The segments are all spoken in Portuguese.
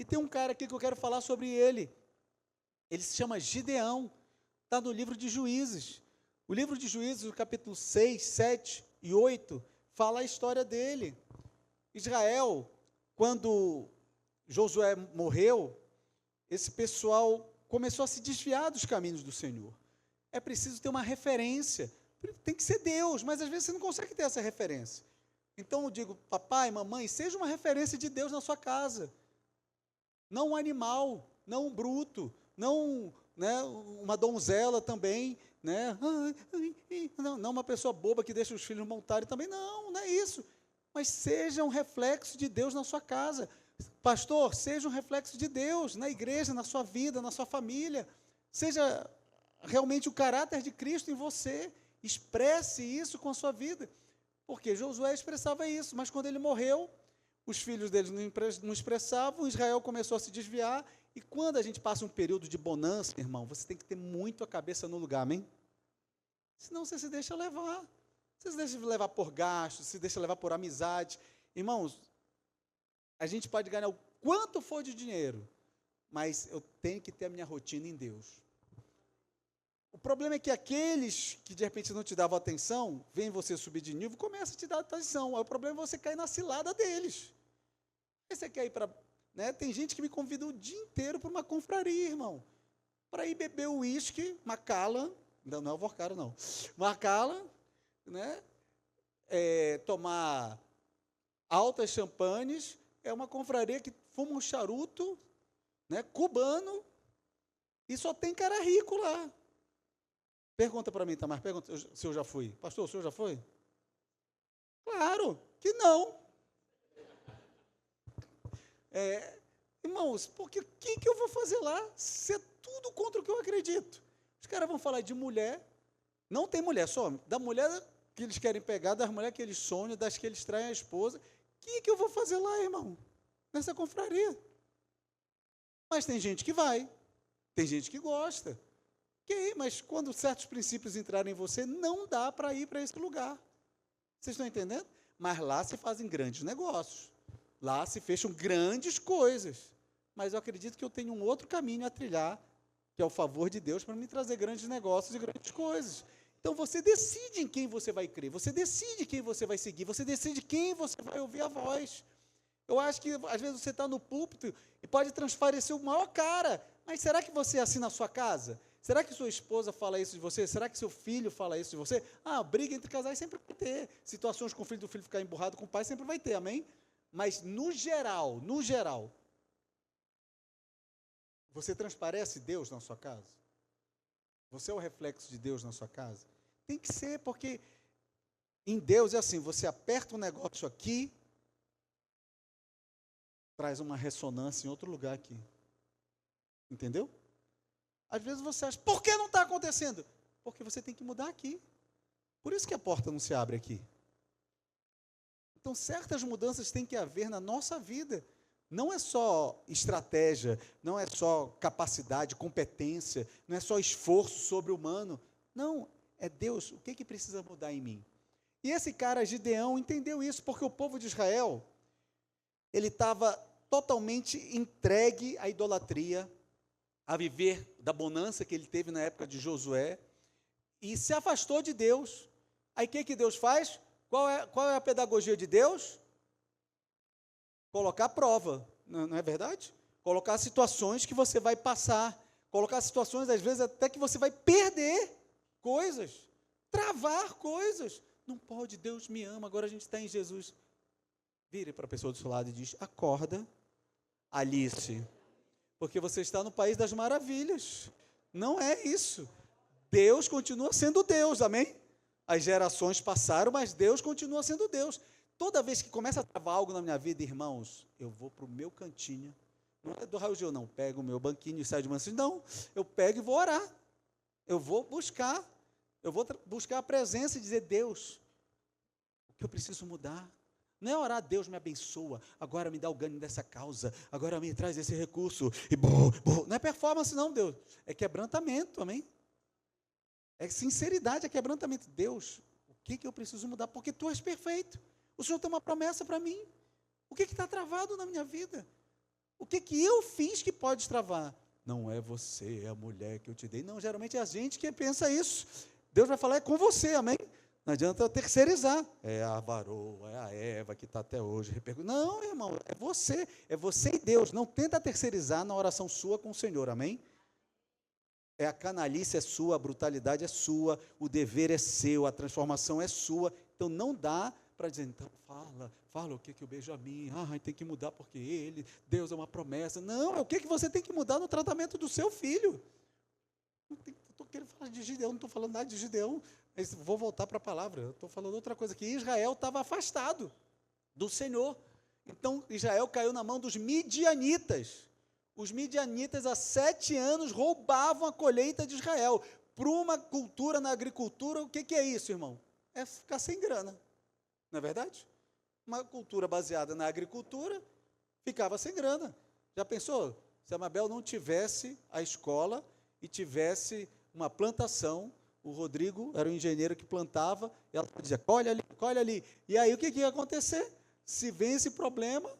E tem um cara aqui que eu quero falar sobre ele. Ele se chama Gideão, está no livro de Juízes. O livro de Juízes, no capítulo 6, 7 e 8, fala a história dele. Israel, quando Josué morreu, esse pessoal começou a se desviar dos caminhos do Senhor. É preciso ter uma referência. Tem que ser Deus, mas às vezes você não consegue ter essa referência. Então eu digo, papai, mamãe, seja uma referência de Deus na sua casa. Não um animal, não um bruto, não, né, uma donzela também, né? Não uma pessoa boba que deixa os filhos montarem também, não é isso. Mas seja um reflexo de Deus na sua casa. Pastor, seja um reflexo de Deus na igreja, na sua vida, na sua família. Seja realmente o caráter de Cristo em você. Expresse isso com a sua vida. Porque Josué expressava isso, mas quando ele morreu, os filhos dele não expressavam, Israel começou a se desviar, e quando a gente passa um período de bonança, irmão, você tem que ter muito a cabeça no lugar, amém? Senão você se deixa levar. Você se deixa levar por gastos, se deixa levar por amizade. Irmãos, a gente pode ganhar o quanto for de dinheiro, mas eu tenho que ter a minha rotina em Deus. O problema é que aqueles que de repente não te davam atenção, veem você subir de nível, começam a te dar atenção. Aí o problema é você cair na cilada deles. Aí você quer ir para... Né? Tem gente que me convida o dia inteiro para uma confraria, irmão. Para ir beber uísque, Macallan, não é o Vorcaro, não. Macallan, né? Tomar altas champanhes, é uma confraria que fuma um charuto, né, cubano, e só tem cara rico lá. Pergunta para mim, Tamar, pergunta se eu já fui. Pastor, o senhor já foi? Claro que não. Irmãos, porque o que eu vou fazer lá? Se é tudo contra o que eu acredito. Os caras vão falar de mulher, não tem mulher, só da mulher que eles querem pegar, das mulheres que eles sonham, das que eles traem a esposa. O que eu vou fazer lá, irmão? Nessa confraria. Mas tem gente que vai, tem gente que gosta. Ok, mas quando certos princípios entrarem em você, não dá para ir para esse lugar. Vocês estão entendendo? Mas lá se fazem grandes negócios. Lá se fecham grandes coisas. Mas eu acredito que eu tenho um outro caminho a trilhar, que é o favor de Deus para me trazer grandes negócios e grandes coisas. Então você decide em quem você vai crer, você decide quem você vai seguir, você decide quem você vai ouvir a voz. Eu acho que às vezes você está no púlpito e pode transparecer o maior cara, mas será que você é assim na sua casa? Será que sua esposa fala isso de você? Será que seu filho fala isso de você? Briga entre casais sempre vai ter. Situações com o filho do filho ficar emburrado com o pai sempre vai ter, amém? Mas no geral, você transparece Deus na sua casa? Você é o reflexo de Deus na sua casa? Tem que ser, porque em Deus é assim, você aperta um negócio aqui, traz uma ressonância em outro lugar aqui. Entendeu? Às vezes você acha, por que não está acontecendo? Porque você tem que mudar aqui. Por isso que a porta não se abre aqui. Então, certas mudanças têm que haver na nossa vida. Não é só estratégia, não é só capacidade, competência, não é só esforço sobre-humano. Não, é Deus, o que precisa mudar em mim? E esse cara, Gideão, entendeu isso, porque o povo de Israel, ele estava totalmente entregue à idolatria, a viver da bonança que ele teve na época de Josué, e se afastou de Deus. Aí o que Deus faz? Qual é a pedagogia de Deus? Colocar prova, não é verdade? Colocar situações que você vai passar, colocar situações, às vezes, até que você vai perder coisas, travar coisas. Não pode, Deus me ama, agora a gente está em Jesus. Vire para a pessoa do seu lado e diz, acorda, Alice, porque você está no país das maravilhas. Não é isso. Deus continua sendo Deus, amém? As gerações passaram, mas Deus continua sendo Deus. Toda vez que começa a travar algo na minha vida, irmãos, eu vou para o meu cantinho, não é do Raul Gil, não, pego o meu banquinho e saio de mansinho, não, eu pego e vou orar, eu vou buscar a presença e dizer, Deus, o que eu preciso mudar? Não é orar, Deus me abençoa, agora me dá o ganho dessa causa, agora me traz esse recurso, e não é performance não, Deus, é quebrantamento, amém? É sinceridade, é quebrantamento. Deus, o que eu preciso mudar? Porque Tu és perfeito. O Senhor tem uma promessa para mim. O que está travado na minha vida? O que eu fiz que pode destravar? Não é você, é a mulher que eu te dei. Não, geralmente é a gente que pensa isso. Deus vai falar, é com você, amém? Não adianta terceirizar. É a varoa, é a Eva que está até hoje repercutindo. Não, irmão, é você e Deus. Não tenta terceirizar na oração sua com o Senhor, amém? A canalice é sua, a brutalidade é sua, o dever é seu, a transformação é sua. Então não dá para dizer, então fala o que o Benjamin, tem que mudar porque ele, Deus é uma promessa. Não, é o que você tem que mudar no tratamento do seu filho. Estou querendo falar de Gideão, não estou falando nada de Gideão, mas vou voltar para a palavra. Estou falando outra coisa, que Israel estava afastado do Senhor. Então Israel caiu na mão dos midianitas. Os midianitas há 7 anos roubavam a colheita de Israel. Para uma cultura na agricultura, o que é isso, irmão? É ficar sem grana, não é verdade? Uma cultura baseada na agricultura, ficava sem grana. Já pensou? Se a Mabel não tivesse a escola e tivesse uma plantação, o Rodrigo era o engenheiro que plantava, e ela dizia, colhe ali. E aí o que ia acontecer? Se vem esse problema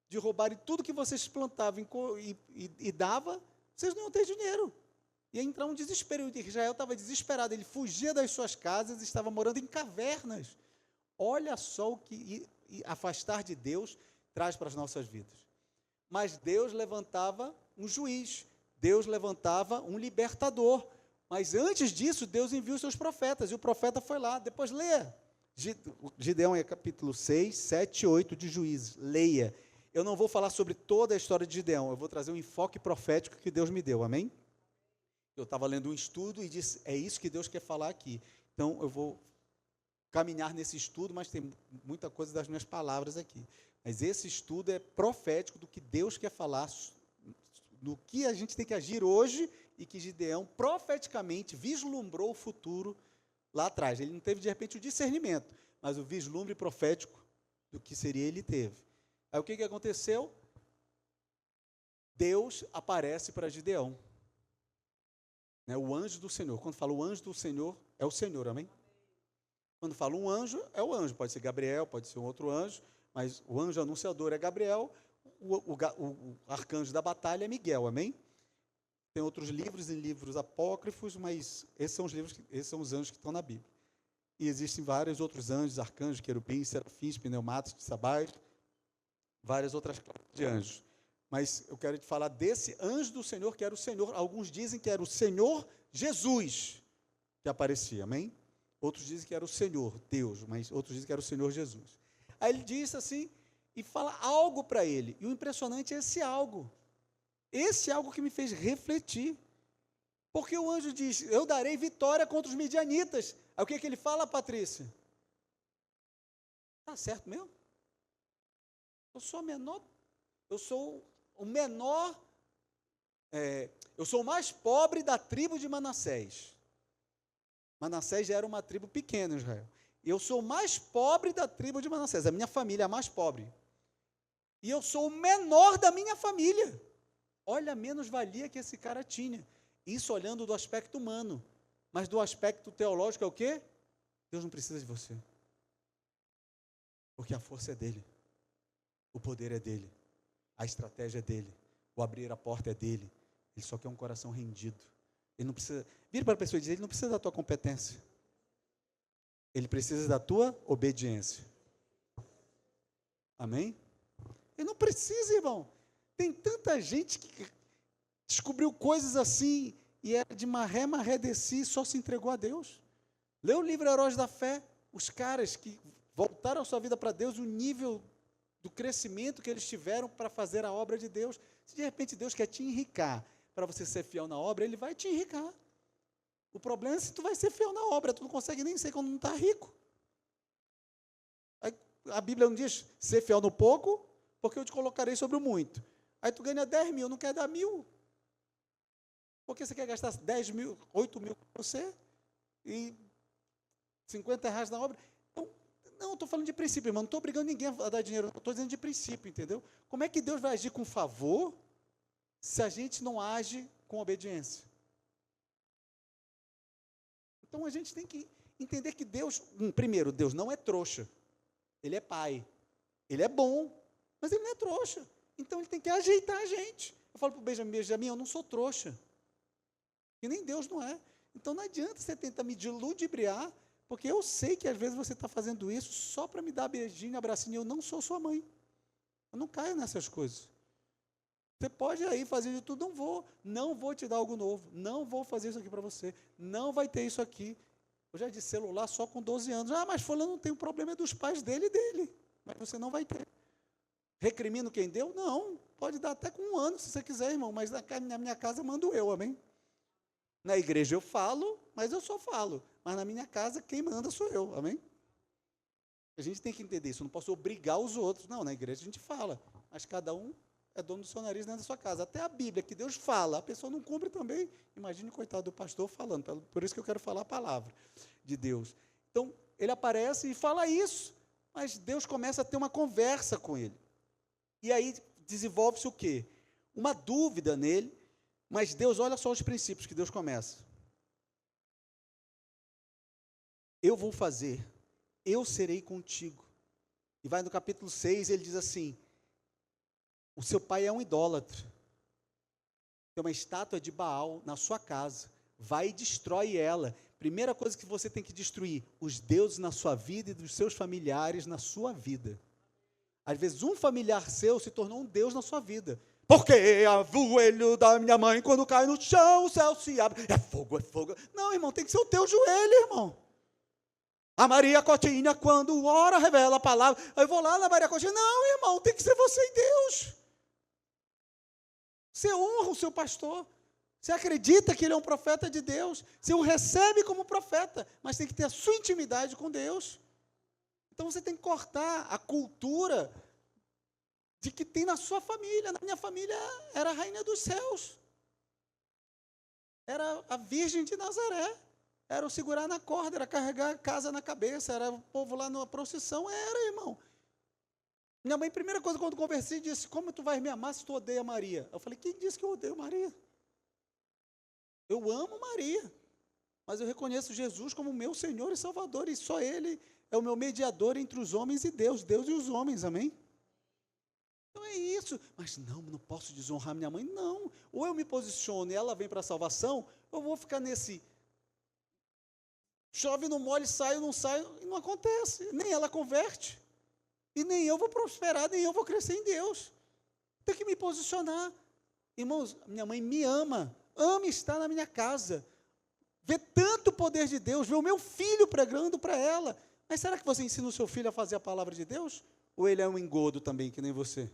de roubarem tudo que vocês plantavam e dava, vocês não iam ter dinheiro. Ia entrar um desespero. Israel estava desesperado, ele fugia das suas casas, estava morando em cavernas. Olha só o que afastar de Deus traz para as nossas vidas. Mas Deus levantava um juiz, Deus levantava um libertador. Mas antes disso, Deus enviou os seus profetas, e o profeta foi lá. Depois leia. Gideão é capítulo 6, 7 e 8 de Juízes. Leia. Eu não vou falar sobre toda a história de Gideão, eu vou trazer um enfoque profético que Deus me deu, amém? Eu estava lendo um estudo e disse, é isso que Deus quer falar aqui. Então, eu vou caminhar nesse estudo, mas tem muita coisa das minhas palavras aqui. Mas esse estudo é profético do que Deus quer falar, do que a gente tem que agir hoje, e que Gideão profeticamente vislumbrou o futuro lá atrás. Ele não teve, de repente, o discernimento, mas o vislumbre profético do que seria, ele teve. Aí o que aconteceu? Deus aparece para Gideão. O anjo do Senhor. Quando fala o anjo do Senhor, é o Senhor, amém? Quando fala um anjo, é o anjo. Pode ser Gabriel, pode ser um outro anjo, mas o anjo anunciador é Gabriel, o arcanjo da batalha é Miguel, amém? Tem outros livros em livros apócrifos, mas esses são os anjos que estão na Bíblia. E existem vários outros anjos, arcanjos, querubins, serafins, pneumatos, sabais, várias outras classes de anjos. Mas eu quero te falar desse anjo do Senhor, que era o Senhor. Alguns dizem que era o Senhor Jesus que aparecia, amém? Outros dizem que era o Senhor Deus, mas outros dizem que era o Senhor Jesus. Aí ele diz assim, e fala algo para ele. E o impressionante é esse algo. Esse algo que me fez refletir. Porque o anjo diz, eu darei vitória contra os midianitas. Aí o que ele fala, Patrícia? Está certo mesmo? Eu sou o mais pobre da tribo de Manassés. Manassés já era uma tribo pequena em Israel. Eu sou o mais pobre da tribo de Manassés. A minha família é a mais pobre. E eu sou o menor da minha família. Olha a menos-valia que esse cara tinha. Isso olhando do aspecto humano. Mas do aspecto teológico é o quê? Deus não precisa de você. Porque a força é dele. O poder é dele. A estratégia é dele. O abrir a porta é dele. Ele só quer um coração rendido. Ele não precisa... Vira para a pessoa e diz, ele não precisa da tua competência. Ele precisa da tua obediência. Amém? Ele não precisa, irmão. Tem tanta gente que descobriu coisas assim e era de maré desci e só se entregou a Deus. Lê o livro Heróis da Fé. Os caras que voltaram a sua vida para Deus, o nível do crescimento que eles tiveram para fazer a obra de Deus. Se de repente Deus quer te enricar para você ser fiel na obra, Ele vai te enricar. O problema é se tu vai ser fiel na obra, tu não consegue nem ser quando não está rico. A Bíblia não diz, ser fiel no pouco, porque eu te colocarei sobre o muito. Aí tu ganha 10 mil, não quer dar 1.000. Porque você quer gastar 10 mil, 8 mil com você e 50 reais na obra. Então, não, estou falando de princípio, irmão, não estou obrigando ninguém a dar dinheiro, estou dizendo de princípio, entendeu? Como é que Deus vai agir com favor se a gente não age com obediência? Então a gente tem que entender que Deus, primeiro, Deus não é trouxa, Ele é Pai, Ele é bom, mas Ele não é trouxa. Então ele tem que ajeitar a gente. Eu falo para o Benjamin, eu não sou trouxa. E nem Deus não é. Então não adianta você tentar me ludibriar, porque eu sei que às vezes você está fazendo isso só para me dar beijinho, abracinho, eu não sou sua mãe. Eu não caio nessas coisas. Você pode aí fazer de tudo, não vou te dar algo novo, não vou fazer isso aqui para você, não vai ter isso aqui. Eu já disse celular só com 12 anos. Mas fulano não tem um problema, é dos pais dele e dele. Mas você não vai ter. Recrimino quem deu? Não, pode dar até com 1 ano, se você quiser, irmão, mas na minha casa mando eu, amém? Na igreja eu falo, mas eu só falo. Mas na minha casa, quem manda sou eu, amém? A gente tem que entender isso, eu não posso obrigar os outros. Não, na igreja a gente fala, mas cada um é dono do seu nariz dentro da sua casa. Até a Bíblia, que Deus fala, a pessoa não cumpre também. Imagine o coitado do pastor falando, por isso que eu quero falar a palavra de Deus. Então, ele aparece e fala isso, mas Deus começa a ter uma conversa com ele. E aí desenvolve-se o quê? Uma dúvida nele, mas Deus, olha só os princípios que Deus começa. Eu vou fazer, eu serei contigo. E vai no capítulo 6, ele diz assim, o seu pai é um idólatra, tem uma estátua de Baal na sua casa, vai e destrói ela. Primeira coisa que você tem que destruir, os deuses na sua vida e dos seus familiares na sua vida. Às vezes um familiar seu se tornou um Deus na sua vida. Porque o joelho da minha mãe, quando cai no chão, o céu se abre. É fogo, é fogo. Não, irmão, tem que ser o teu joelho, irmão. A Maria Cotinha, quando ora, revela a palavra. Eu vou lá na Maria Cotinha. Não, irmão, tem que ser você e Deus. Você honra o seu pastor. Você acredita que ele é um profeta de Deus. Você o recebe como profeta, mas tem que ter a sua intimidade com Deus. Então você tem que cortar a cultura de que tem na sua família. Na minha família era a rainha dos céus. Era a Virgem de Nazaré. Era o segurar na corda, era carregar a casa na cabeça, era o povo lá na procissão. Era, irmão. Minha mãe, primeira coisa, quando conversei, disse, como tu vais me amar se tu odeia Maria? Eu falei, quem disse que eu odeio Maria? Eu amo Maria, mas eu reconheço Jesus como meu Senhor e Salvador, e só Ele é o meu mediador entre os homens e Deus e os homens, amém? Então é isso, mas não posso desonrar minha mãe, não. Ou eu me posiciono e ela vem para a salvação, ou eu vou ficar nesse, chove, não molha, saio, não saio, e não acontece, nem ela converte, e nem eu vou prosperar, nem eu vou crescer em Deus. Tem que me posicionar. Irmãos, minha mãe me ama estar na minha casa, ver tanto o poder de Deus, ver o meu filho pregando para ela. Mas será que você ensina o seu filho a fazer a palavra de Deus? Ou ele é um engodo também, que nem você?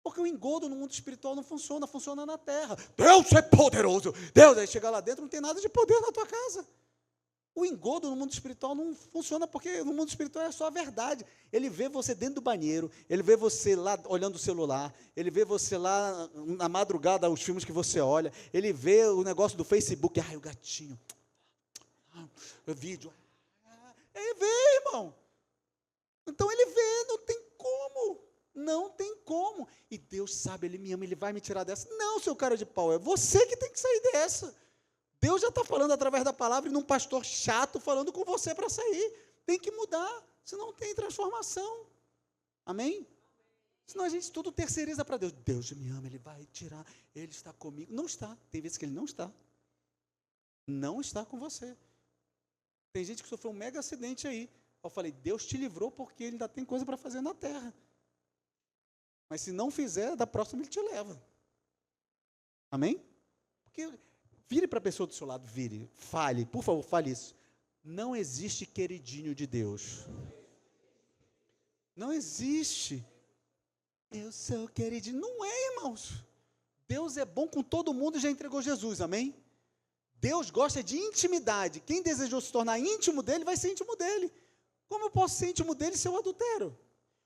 Porque o engodo no mundo espiritual não funciona, funciona na terra. Deus é poderoso. Deus, aí chega lá dentro, não tem nada de poder na tua casa. O engodo no mundo espiritual não funciona, porque no mundo espiritual é só a verdade. Ele vê você dentro do banheiro, ele vê você lá olhando o celular, ele vê você lá na madrugada, os filmes que você olha, ele vê o negócio do Facebook, o gatinho, o vídeo. Ele vê, irmão. Então ele vê, não tem como. E Deus sabe, Ele me ama, Ele vai me tirar dessa. Não, seu cara de pau, é você que tem que sair dessa. Deus já está falando através da palavra e num pastor chato falando com você para sair. Tem que mudar, senão não tem transformação. Amém? Senão a gente tudo terceiriza para Deus. Deus me ama, Ele vai tirar, Ele está comigo. Não está, tem vezes que Ele não está. Não está com você. Tem gente que sofreu um mega acidente aí. Eu falei, Deus te livrou porque Ele ainda tem coisa para fazer na terra. Mas se não fizer, da próxima Ele te leva. Amém? Porque vire para a pessoa do seu lado, fale, por favor, fale isso. Não existe queridinho de Deus. Não existe. Eu sou queridinho. Não é, irmãos. Deus é bom com todo mundo e já entregou Jesus, amém? Deus gosta de intimidade. Quem desejou se tornar íntimo dele, vai ser íntimo dele. Como eu posso ser íntimo dele se eu adultero?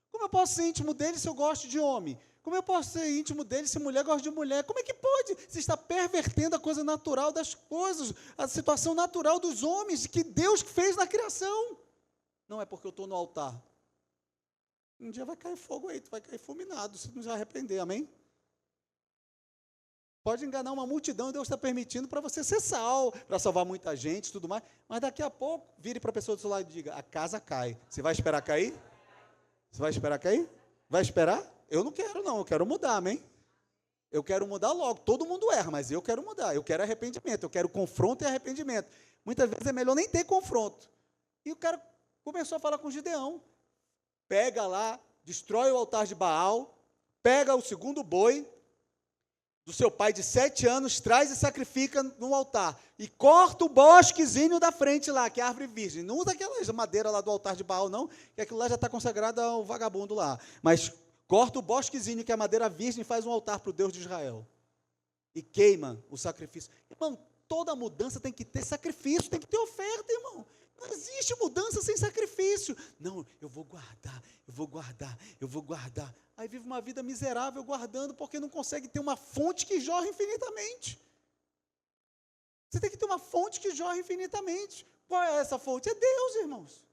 Como eu posso ser íntimo dele se eu gosto de homem? Como eu posso ser íntimo dele se mulher gosta de mulher? Como é que pode? Você está pervertendo a coisa natural das coisas, a situação natural dos homens que Deus fez na criação. Não é porque eu estou no altar. Um dia vai cair fogo aí, tu vai cair fulminado, se não se arrepender, amém? Pode enganar uma multidão, Deus está permitindo para você ser sal, para salvar muita gente e tudo mais, mas daqui a pouco, vire para a pessoa do seu lado e diga, a casa cai. Você vai esperar cair? Você vai esperar cair? Vai esperar? Eu não quero, não. Eu quero mudar, amém? Eu quero mudar logo. Todo mundo erra, mas eu quero mudar. Eu quero arrependimento. Eu quero confronto e arrependimento. Muitas vezes é melhor nem ter confronto. E o cara começou a falar com Gideão. Pega lá, destrói o altar de Baal, pega o segundo boi do seu pai de 7 anos, traz e sacrifica no altar. E corta o bosquezinho da frente lá, que é a árvore virgem. Não usa aquela madeira lá do altar de Baal, não, que aquilo lá já está consagrado ao vagabundo lá. Mas corta o bosquezinho, que é a madeira virgem, e faz um altar para o Deus de Israel. E queima o sacrifício. Irmão, toda mudança tem que ter sacrifício, tem que ter oferta, irmão. Não existe mudança sem sacrifício. Não, eu vou guardar, eu vou guardar, eu vou guardar. Aí vive uma vida miserável guardando, porque não consegue ter uma fonte que jorra infinitamente. Você tem que ter uma fonte que jorra infinitamente. Qual é essa fonte? É Deus, irmãos.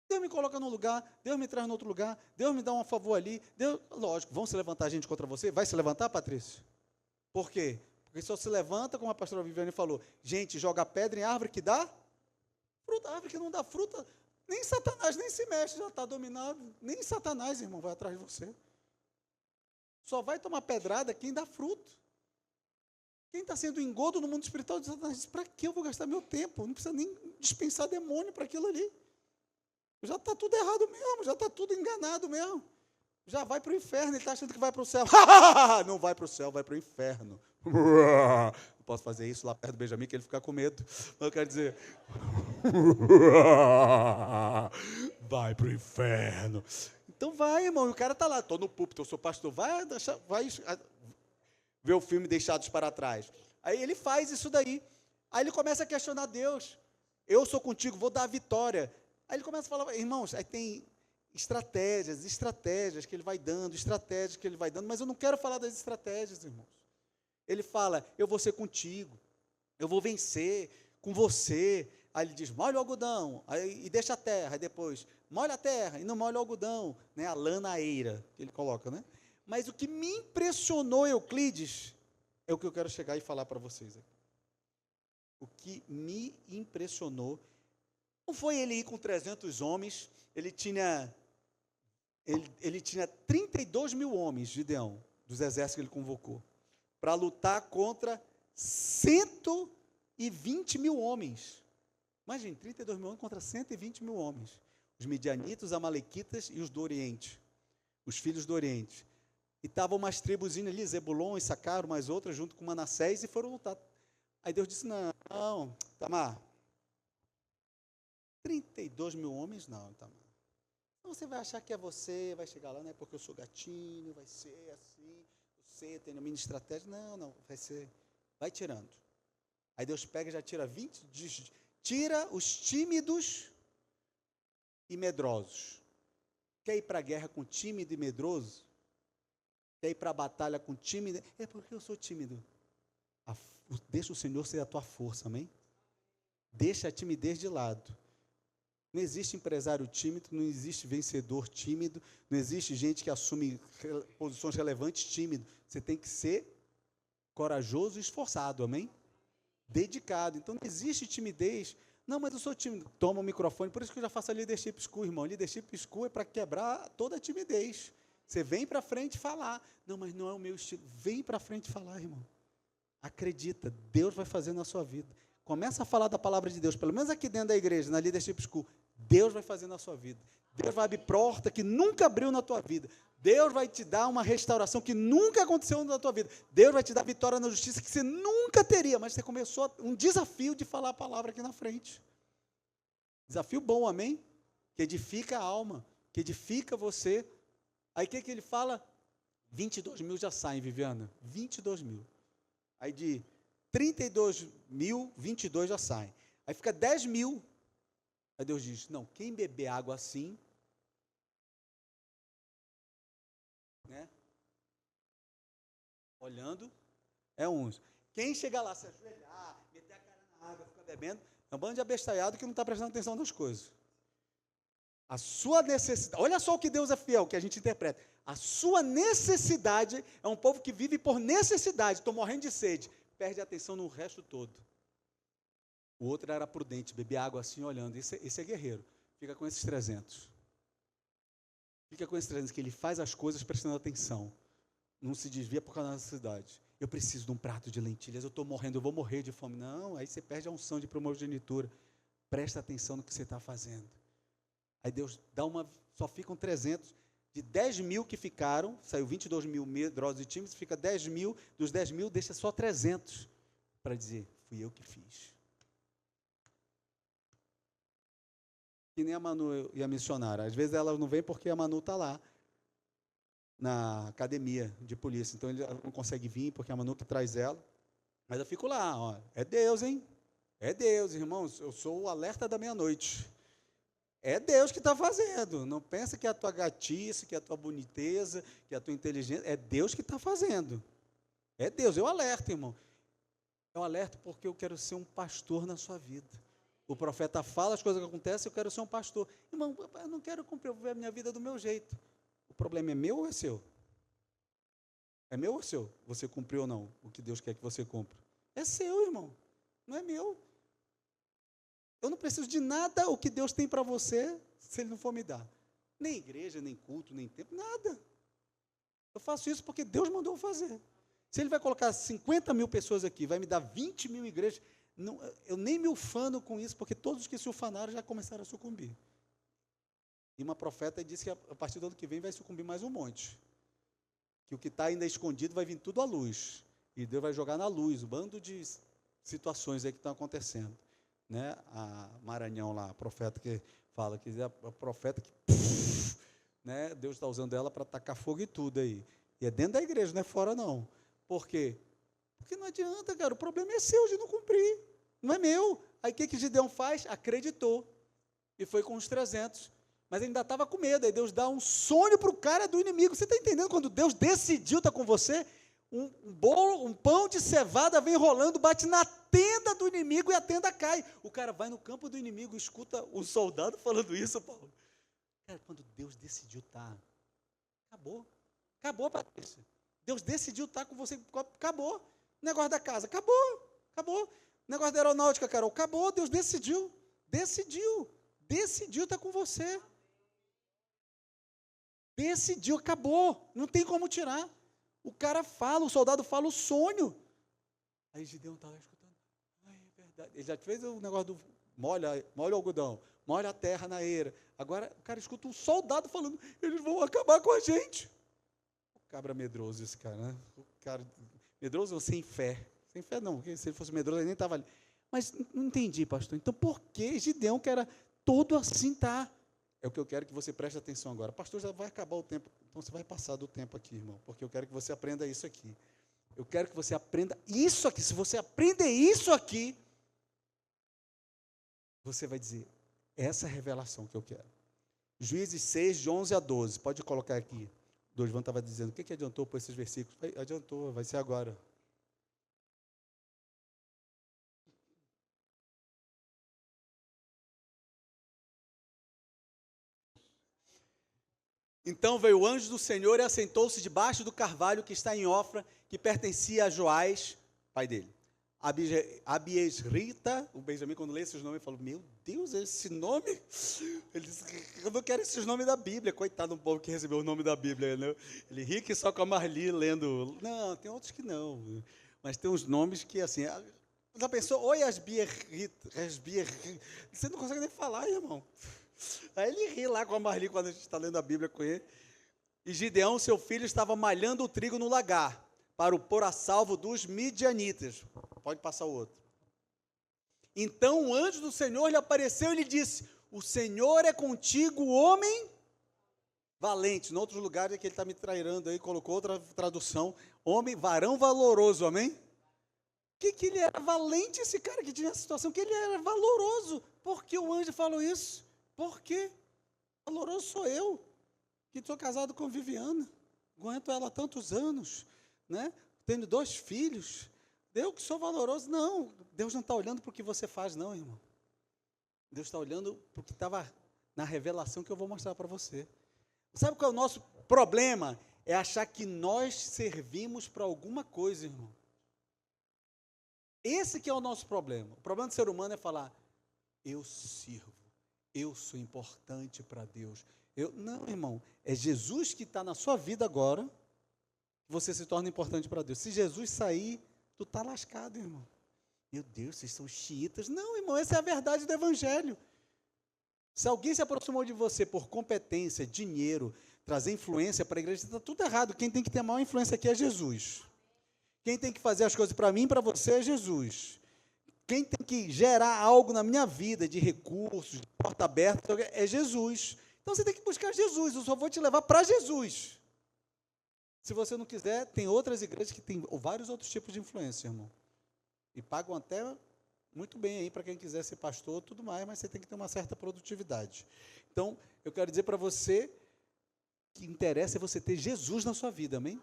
Deus me coloca num lugar, Deus me traz em outro lugar, Deus me dá um favor ali. Deus, lógico, vão se levantar gente contra você? Vai se levantar, Patrícia? Por quê? Porque só se levanta, como a pastora Viviane falou, gente joga pedra em árvore que dá fruta, árvore que não dá fruta, nem Satanás nem se mexe, já está dominado, nem Satanás, irmão, vai atrás de você. Só vai tomar pedrada quem dá fruto. Quem está sendo engodo no mundo espiritual de Satanás, para que eu vou gastar meu tempo? Não precisa nem dispensar demônio para aquilo ali. Já está tudo errado mesmo, já está tudo enganado mesmo. Já vai para o inferno, ele está achando que vai para o céu. Não vai para o céu, vai para o inferno. Não posso fazer isso lá perto do Benjamin, que ele fica com medo. Mas eu quero dizer, vai para o inferno. Então vai, irmão, e o cara está lá, estou no púlpito, eu sou pastor, vai ver o filme Deixados para Trás. Aí ele faz isso daí. Aí ele começa a questionar Deus. Eu sou contigo, vou dar a vitória. Aí ele começa a falar, irmãos, aí tem estratégias que ele vai dando, estratégias que ele vai dando, mas eu não quero falar das estratégias, irmãos. Ele fala, eu vou ser contigo, eu vou vencer com você. Aí ele diz, molha o algodão, aí, e deixa a terra, aí depois, molha a terra e não molha o algodão, né, a lã na eira, que ele coloca, né? Mas o que me impressionou, Euclides, é o que eu quero chegar e falar para vocês aqui. O que me impressionou, não foi ele ir com 300 homens, ele tinha 32 mil homens, Gideão, dos exércitos que ele convocou, para lutar contra 120 mil homens. Imagine, 32 mil homens contra 120 mil homens. Os midianitas, os amalequitas e os do Oriente, os filhos do Oriente. E estavam umas tribuzinhas ali, Zebulon e Sacar, mais outras, junto com Manassés, e foram lutar. Aí Deus disse, não, Tamar, 32 mil homens, não, Tamar. Então você vai achar que é você, vai chegar lá, né? Porque eu sou gatinho, vai ser assim, você tem a minha estratégia. Não, vai ser, vai tirando. Aí Deus pega e já tira 20, tira os tímidos e medrosos. Quer ir para a guerra com tímido e medroso? Quer ir para a batalha com tímido? É porque eu sou tímido. Deixa o Senhor ser a tua força, amém? Deixa a timidez de lado. Não existe empresário tímido, não existe vencedor tímido, não existe gente que assume posições relevantes tímido. Você tem que ser corajoso e esforçado, amém? Dedicado. Então não existe timidez. Não, mas eu sou tímido. Toma o microfone, por isso que eu já faço a Leadership School, irmão. Leadership School é para quebrar toda a timidez. Você vem para frente falar. Não, mas não é o meu estilo. Vem para frente falar, irmão. Acredita, Deus vai fazer na sua vida. Começa a falar da palavra de Deus, pelo menos aqui dentro da igreja, na Leadership School. Deus vai fazer na sua vida. Deus vai abrir porta que nunca abriu na tua vida. Deus vai te dar uma restauração que nunca aconteceu na tua vida. Deus vai te dar vitória na justiça que você nunca teria, mas você começou um desafio de falar a palavra aqui na frente. Desafio bom, amém? Que edifica a alma, que edifica você. Aí o que ele fala? 22 mil já saem, Viviana. 22 mil. Aí de 32 mil, 22 já saem. Aí fica 10 mil. Aí Deus diz, não, quem beber água assim, né? Olhando, é uns. Quem chegar lá, se ajoelhar, meter a cara na água, ficar bebendo, é um bando de abestalhado que não está prestando atenção nas coisas. A sua necessidade, olha só o que Deus é fiel, que a gente interpreta. A sua necessidade é um povo que vive por necessidade, estou morrendo de sede, perde a atenção no resto todo. O outro era prudente, bebia água assim, olhando. Esse é guerreiro. Fica com esses 300. Fica com esse 300, que ele faz as coisas prestando atenção. Não se desvia por causa da necessidade. Eu preciso de um prato de lentilhas, eu estou morrendo, eu vou morrer de fome. Não, aí você perde a unção de primogenitura. Presta atenção no que você está fazendo. Aí Deus dá só ficam 300. De 10 mil que ficaram, saiu 22 mil medrosos e tímidos, fica 10 mil, dos 10 mil deixa só 300, para dizer, fui eu que fiz. Que nem a Manu e a missionária, às vezes elas não vêm porque a Manu está lá, na academia de polícia, então ele não consegue vir porque é a Manu que traz ela, mas eu fico lá, ó, é Deus, hein? É Deus, irmãos, eu sou o alerta da meia-noite. É Deus que está fazendo. Não pensa que é a tua gatice, que é a tua boniteza, que é a tua inteligência. É Deus que está fazendo. É Deus. Eu alerto, irmão. Eu alerto porque eu quero ser um pastor na sua vida. O profeta fala as coisas que acontecem, eu quero ser um pastor. Irmão, eu não quero cumprir a minha vida do meu jeito. O problema é meu ou é seu? É meu ou é seu? Você cumpriu ou não o que Deus quer que você cumpra? É seu, irmão. Não é meu. Eu não preciso de nada o que Deus tem para você, se Ele não for me dar. Nem igreja, nem culto, nem tempo, nada. Eu faço isso porque Deus mandou fazer. Se Ele vai colocar 50 mil pessoas aqui, vai me dar 20 mil igrejas, não, eu nem me ufano com isso, porque todos os que se ufanaram já começaram a sucumbir. E uma profeta disse que a partir do ano que vem vai sucumbir mais um monte. Que o que está ainda escondido vai vir tudo à luz. E Deus vai jogar na luz, um bando de situações aí que estão acontecendo. Né, a Maranhão lá, a profeta que fala, que é a profeta que, né, Deus está usando ela para tacar fogo e tudo aí. E é dentro da igreja, não é fora não. Por quê? Porque não adianta, cara, o problema é seu de não cumprir, não é meu. Aí o que Gideão faz? Acreditou. E foi com os 300. Mas ainda estava com medo, aí Deus dá um sonho para o cara do inimigo. Você está entendendo? Quando Deus decidiu estar com você, um pão de cevada vem rolando, bate na tenda do inimigo e a tenda cai. O cara vai no campo do inimigo, escuta o soldado falando isso, Paulo. Cara, quando Deus decidiu estar, acabou. Acabou, Patrícia. Deus decidiu estar com você, acabou. O negócio da casa, acabou. Acabou. O negócio da aeronáutica, Carol, acabou. Deus decidiu estar com você. Decidiu, acabou. Não tem como tirar. O cara fala, o soldado fala o sonho. Aí Gideão está lá escutando. Ai, é verdade. Ele já fez o negócio do molha o algodão, molha a terra na eira. Agora o cara escuta um soldado falando, eles vão acabar com a gente. O cabra medroso esse cara, né? O cara medroso ou sem fé? Sem fé não, porque se ele fosse medroso ele nem estava ali. Mas não entendi, pastor. Então por que Gideão, que era todo assim, tá? É o que eu quero que você preste atenção agora. Pastor, já vai acabar o tempo. Então você vai passar do tempo aqui, irmão, porque eu quero que você aprenda isso aqui. Eu quero que você aprenda isso aqui. Se você aprender isso aqui, você vai dizer, essa é a revelação que eu quero. Juízes 6, de 11 a 12. Pode colocar aqui. Dorivan estava dizendo, o que adiantou por esses versículos? Adiantou, vai ser agora. Então veio o anjo do Senhor e assentou-se debaixo do carvalho que está em Ofra, que pertencia a Joás, pai dele. Abiesrita, o Benjamim, quando lê esses nomes, falou, meu Deus, esse nome? Ele disse, eu não quero esses nomes da Bíblia. Coitado do povo que recebeu o nome da Bíblia. Né? Ele ri que só com a Marli lendo. Não, tem outros que não. Mas tem uns nomes que, assim, já pensou? Oi, Asbierrita. Você não consegue nem falar, irmão. Aí ele ri lá com a Marli quando a gente está lendo a Bíblia com ele. E Gideão, seu filho, estava malhando o trigo no lagar, para o pôr a salvo dos midianitas. Pode passar o outro. Então o anjo do Senhor lhe apareceu e lhe disse, o Senhor é contigo, homem valente. Em outros lugares é que ele está me trairando aí, colocou outra tradução, homem, varão valoroso, amém? Que ele era valente, esse cara que tinha essa situação, que ele era valoroso. Por que o anjo falou isso? Por quê? Valoroso sou eu, que sou casado com Viviana, aguento ela há tantos anos, né? Tenho 2 filhos, eu que sou valoroso. Não, Deus não está olhando para o que você faz, não, irmão. Deus está olhando para o que estava na revelação que eu vou mostrar para você. Sabe qual é o nosso problema? É achar que nós servimos para alguma coisa, irmão. Esse que é o nosso problema. O problema do ser humano é falar, eu sirvo. Eu sou importante para Deus. Não, irmão, é Jesus que está na sua vida agora, que você se torna importante para Deus. Se Jesus sair, tu está lascado, irmão. Meu Deus, vocês são xiitas. Não, irmão, essa é a verdade do Evangelho. Se alguém se aproximou de você por competência, dinheiro, trazer influência para a igreja, está tudo errado. Quem tem que ter a maior influência aqui é Jesus. Quem tem que fazer as coisas para mim e para você é Jesus. Quem tem que gerar algo na minha vida de recursos, de porta aberta, é Jesus. Então você tem que buscar Jesus. Eu só vou te levar para Jesus. Se você não quiser, tem outras igrejas que têm vários outros tipos de influência, irmão. E pagam até muito bem aí para quem quiser ser pastor, tudo mais, mas você tem que ter uma certa produtividade. Então, eu quero dizer para você que interessa é você ter Jesus na sua vida, amém?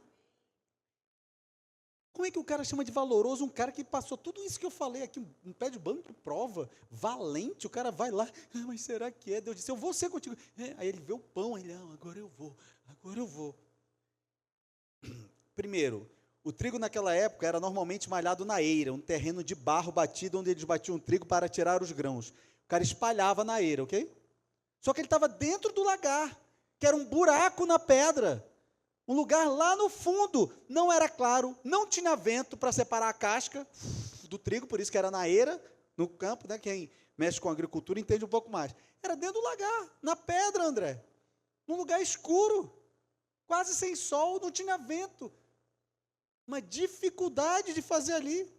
Como é que o cara chama de valoroso um cara que passou tudo isso que eu falei aqui, um pé de banco, prova, valente, o cara vai lá, mas será que é? Deus disse, eu vou ser contigo. Aí ele vê o pão, ele, agora eu vou. Primeiro, o trigo naquela época era normalmente malhado na eira, um terreno de barro batido, onde eles batiam o trigo para tirar os grãos. O cara espalhava na eira, ok? Só que ele estava dentro do lagar, que era um buraco na pedra, um lugar lá no fundo, não era claro, não tinha vento para separar a casca do trigo, por isso que era na eira, no campo, né? Quem mexe com agricultura entende um pouco mais. Era dentro do lagar, na pedra, André, num lugar escuro, quase sem sol, não tinha vento. Uma dificuldade de fazer ali.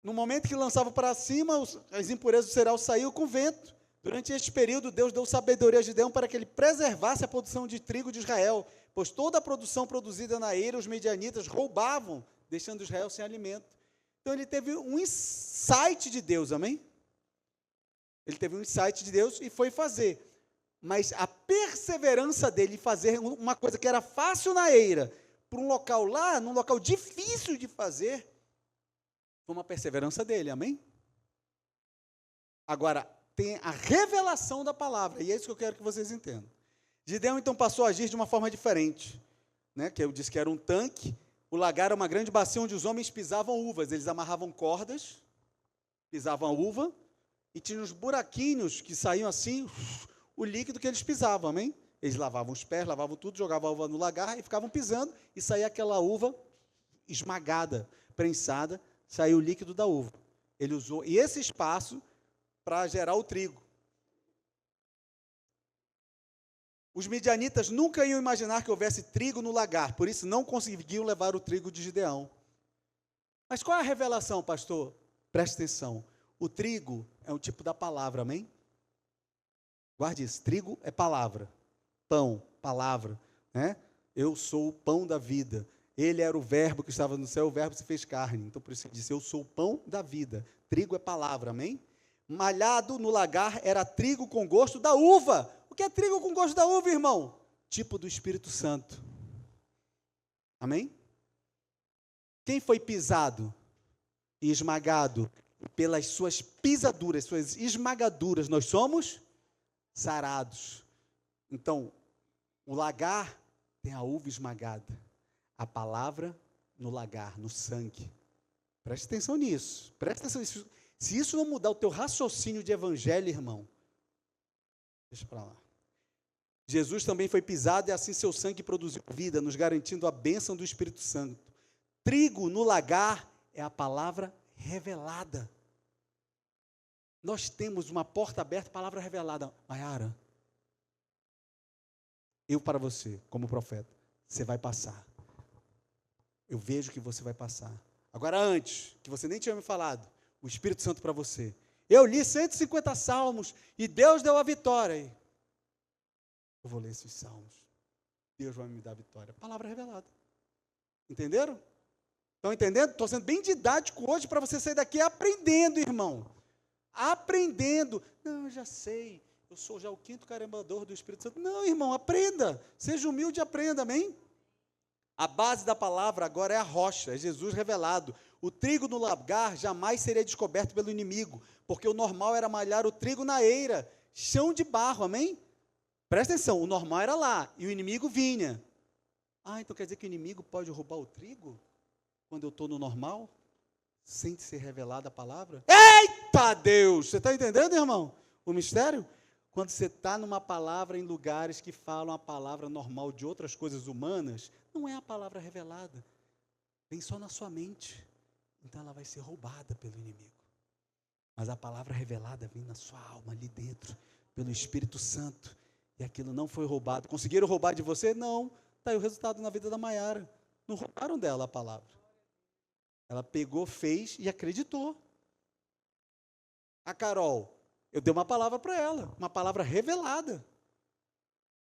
No momento que lançava para cima, as impurezas do cereal saíam com vento. Durante este período, Deus deu sabedoria a Gideão para que ele preservasse a produção de trigo de Israel, pois toda a produção produzida na eira, os medianitas roubavam, deixando Israel sem alimento. Então, ele teve um insight de Deus, amém? Ele teve um insight de Deus e foi fazer. Mas a perseverança dele em fazer uma coisa que era fácil na eira, para um local lá, num local difícil de fazer, foi uma perseverança dele, amém? Agora, tem a revelação da palavra, e é isso que eu quero que vocês entendam. Gideão, então, passou a agir de uma forma diferente, né? Que eu disse que era um tanque, o lagar era uma grande bacia onde os homens pisavam uvas, eles amarravam cordas, pisavam a uva, e tinha uns buraquinhos que saíam assim, o líquido que eles pisavam, amém? Eles lavavam os pés, lavavam tudo, jogavam a uva no lagar e ficavam pisando, e saía aquela uva esmagada, prensada, saiu o líquido da uva. Ele usou esse espaço para gerar o trigo. Os midianitas nunca iam imaginar que houvesse trigo no lagar, por isso não conseguiam levar o trigo de Gideão. Mas qual é a revelação, pastor? Preste atenção. O trigo é um tipo da palavra, amém? Guarde isso, trigo é palavra, pão, palavra, né? Eu sou o pão da vida. Ele era o verbo que estava no céu, o verbo se fez carne. Então, por isso ele disse, eu sou o pão da vida. Trigo é palavra, amém? Malhado no lagar era trigo com gosto da uva. O que é trigo com gosto da uva, irmão? Tipo do Espírito Santo. Amém? Quem foi pisado e esmagado pelas suas pisaduras, suas esmagaduras, nós somos sarados. Então, o lagar tem a uva esmagada, a palavra no lagar, no sangue. Preste atenção nisso, preste atenção. Se isso não mudar o teu raciocínio de evangelho, irmão, deixa para lá. Jesus também foi pisado e assim seu sangue produziu vida, nos garantindo a bênção do Espírito Santo. Trigo no lagar é a palavra revelada. Nós temos uma porta aberta, palavra revelada. Maiara, eu para você, como profeta, você vai passar. Eu vejo que você vai passar. Agora, antes, que você nem tinha me falado, o Espírito Santo para você. Eu li 150 salmos e Deus deu a vitória. Eu vou ler esses salmos. Deus vai me dar a vitória. Palavra revelada. Entenderam? Estão entendendo? Estou sendo bem didático hoje para você sair daqui aprendendo, irmão. Aprendendo. Não, eu já sei. Eu sou já o quinto carimbador do Espírito Santo. Não, irmão, aprenda. Seja humilde e aprenda, amém? A base da palavra agora é a rocha, é Jesus revelado. O trigo no lagar jamais seria descoberto pelo inimigo, porque o normal era malhar o trigo na eira, chão de barro, amém? Presta atenção, o normal era lá, e o inimigo vinha. Então quer dizer que o inimigo pode roubar o trigo? Quando eu estou no normal? Sem ser revelada a palavra? Eita Deus! Você está entendendo, irmão? O mistério? quando você está numa palavra em lugares que falam a palavra normal de outras coisas humanas, não é a palavra revelada. Vem só na sua mente. Então ela vai ser roubada pelo inimigo. Mas a palavra revelada vem na sua alma, ali dentro, pelo Espírito Santo. E aquilo não foi roubado. Conseguiram roubar de você? Não. Está aí o resultado na vida da Maiara. Não roubaram dela a palavra. Ela pegou, fez e acreditou. A Carol, eu dei uma palavra para ela, uma palavra revelada.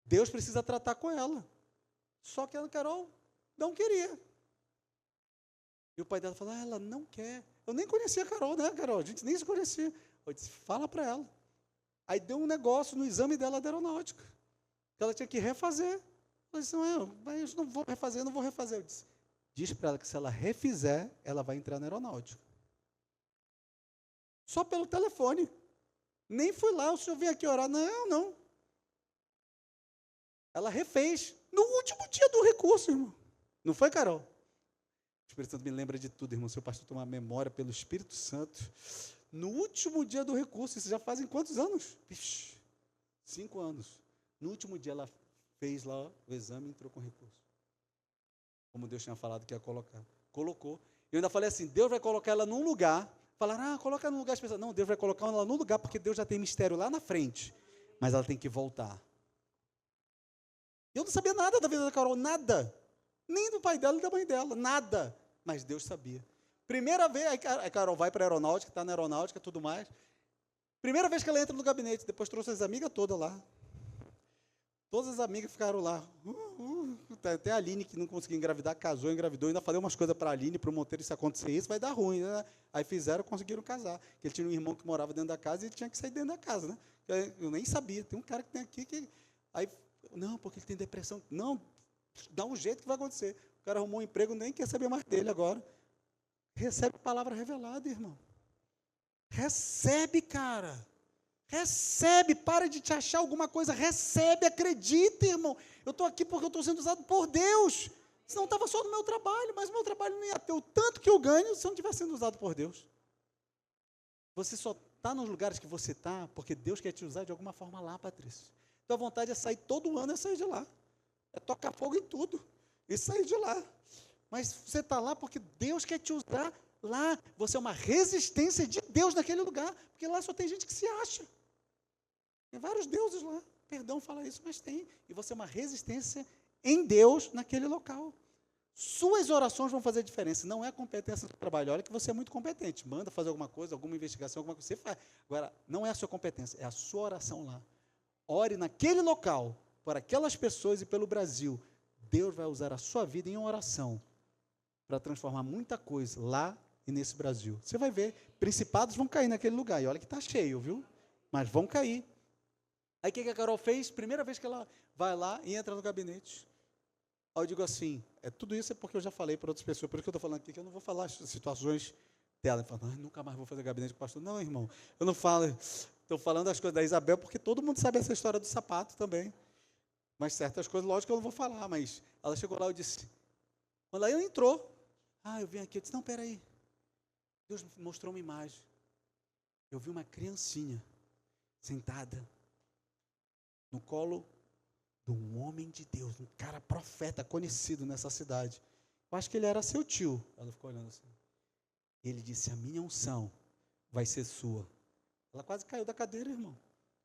Deus precisa tratar com ela. Só que a Carol não queria. E o pai dela falou, ela não quer. Eu nem conhecia a Carol, né, Carol? A gente nem se conhecia. Eu disse, fala para ela. Aí deu um negócio no exame dela da aeronáutica, que ela tinha que refazer. Eu disse, mas eu não vou refazer, não vou refazer. Eu disse, diz para ela que se ela refizer, ela vai entrar na aeronáutica. Só pelo telefone. Nem fui lá, o senhor veio aqui orar. Não. Ela refez no último dia do recurso, irmão. Não foi, Carol? O Espírito Santo me lembra de tudo, irmão. Seu pastor tem uma memória pelo Espírito Santo. No último dia do recurso, isso já fazem quantos anos? 5 anos. No último dia ela fez lá o exame e entrou com recurso. Como Deus tinha falado que ia colocar. Colocou. Eu ainda falei assim, Deus vai colocar ela num lugar. Falaram, coloca num lugar especial. Não, Deus vai colocar ela num lugar, porque Deus já tem mistério lá na frente. Mas ela tem que voltar. Eu não sabia nada da vida da Carol, nada. Nem do pai dela e da mãe dela, nada. Mas Deus sabia. Primeira vez, a Carol vai para a aeronáutica, está na aeronáutica e tudo mais. Primeira vez que ela entra no gabinete, depois trouxe as amigas todas lá. Todas as amigas ficaram lá. Até a Aline, que não conseguia engravidar, casou, engravidou. Ainda falei umas coisas para a Aline, para o Monteiro, se acontecer isso, vai dar ruim, né? Aí fizeram, conseguiram casar. Ele tinha um irmão que morava dentro da casa e ele tinha que sair dentro da casa, né? Eu nem sabia. Tem um cara que tem aqui que... Aí, não, porque ele tem depressão. Não, dá um jeito que vai acontecer. O cara arrumou um emprego, nem quer saber mais dele agora. Recebe a palavra revelada, irmão. Recebe, cara. Recebe, para de te achar alguma coisa, recebe, acredita, irmão. Eu estou aqui porque eu estou sendo usado por Deus. Senão estava só no meu trabalho, mas o meu trabalho não ia ter o tanto que eu ganho se eu não estivesse sendo usado por Deus. Você só está nos lugares que você está porque Deus quer te usar de alguma forma lá, Patrícia. Tua vontade é sair todo ano, é sair de lá. É tocar fogo em tudo e sair de lá. Mas você está lá porque Deus quer te usar lá. Você é uma resistência de Deus naquele lugar, porque lá só tem gente que se acha. Tem vários deuses lá. Perdão falar isso, mas tem. E você é uma resistência em Deus naquele local. Suas orações vão fazer diferença. Não é a competência do trabalho. Olha que você é muito competente. Manda fazer alguma coisa, alguma investigação, alguma coisa. Você faz. Agora, não é a sua competência, é a sua oração lá. Ore naquele local, por aquelas pessoas e pelo Brasil. Deus vai usar a sua vida em oração para transformar muita coisa lá e nesse Brasil. Você vai ver, principados vão cair naquele lugar. E olha que está cheio, viu? Mas vão cair. Aí o que a Carol fez? Primeira vez que ela vai lá e entra no gabinete. Aí eu digo assim, tudo isso é porque eu já falei para outras pessoas, por isso que eu estou falando aqui, que eu não vou falar as situações dela. Ela fala, nunca mais vou fazer gabinete com o pastor. Não, irmão, eu não falo, estou falando as coisas da Isabel, porque todo mundo sabe essa história do sapato também. Mas certas coisas, lógico que eu não vou falar, mas ela chegou lá e disse, quando ela entrou, eu vim aqui, eu disse, não, peraí, Deus mostrou uma imagem. Eu vi uma criancinha sentada no colo de um homem de Deus, um cara profeta conhecido nessa cidade. Eu acho que ele era seu tio. Ela ficou olhando assim. Ele disse, a minha unção vai ser sua. Ela quase caiu da cadeira, irmão.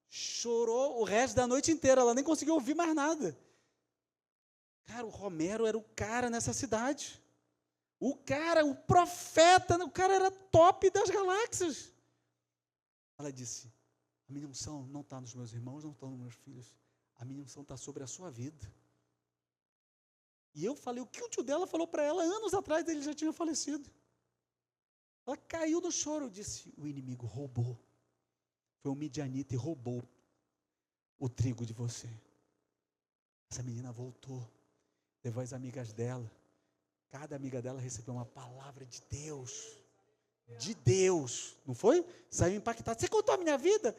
Chorou o resto da noite inteira, ela nem conseguiu ouvir mais nada. Cara, o Romero era o cara nessa cidade. O cara, o profeta, o cara era top das galáxias. Ela disse, a minha unção não está nos meus irmãos, não está nos meus filhos. A minha unção está sobre a sua vida. E eu falei, o que o tio dela falou para ela, anos atrás ele já tinha falecido. Ela caiu no choro, eu disse, o inimigo roubou. Foi um midianita e roubou o trigo de você. Essa menina voltou, levou as amigas dela. Cada amiga dela recebeu uma palavra de Deus. De Deus. Não foi? Saiu impactada. Você contou a minha vida?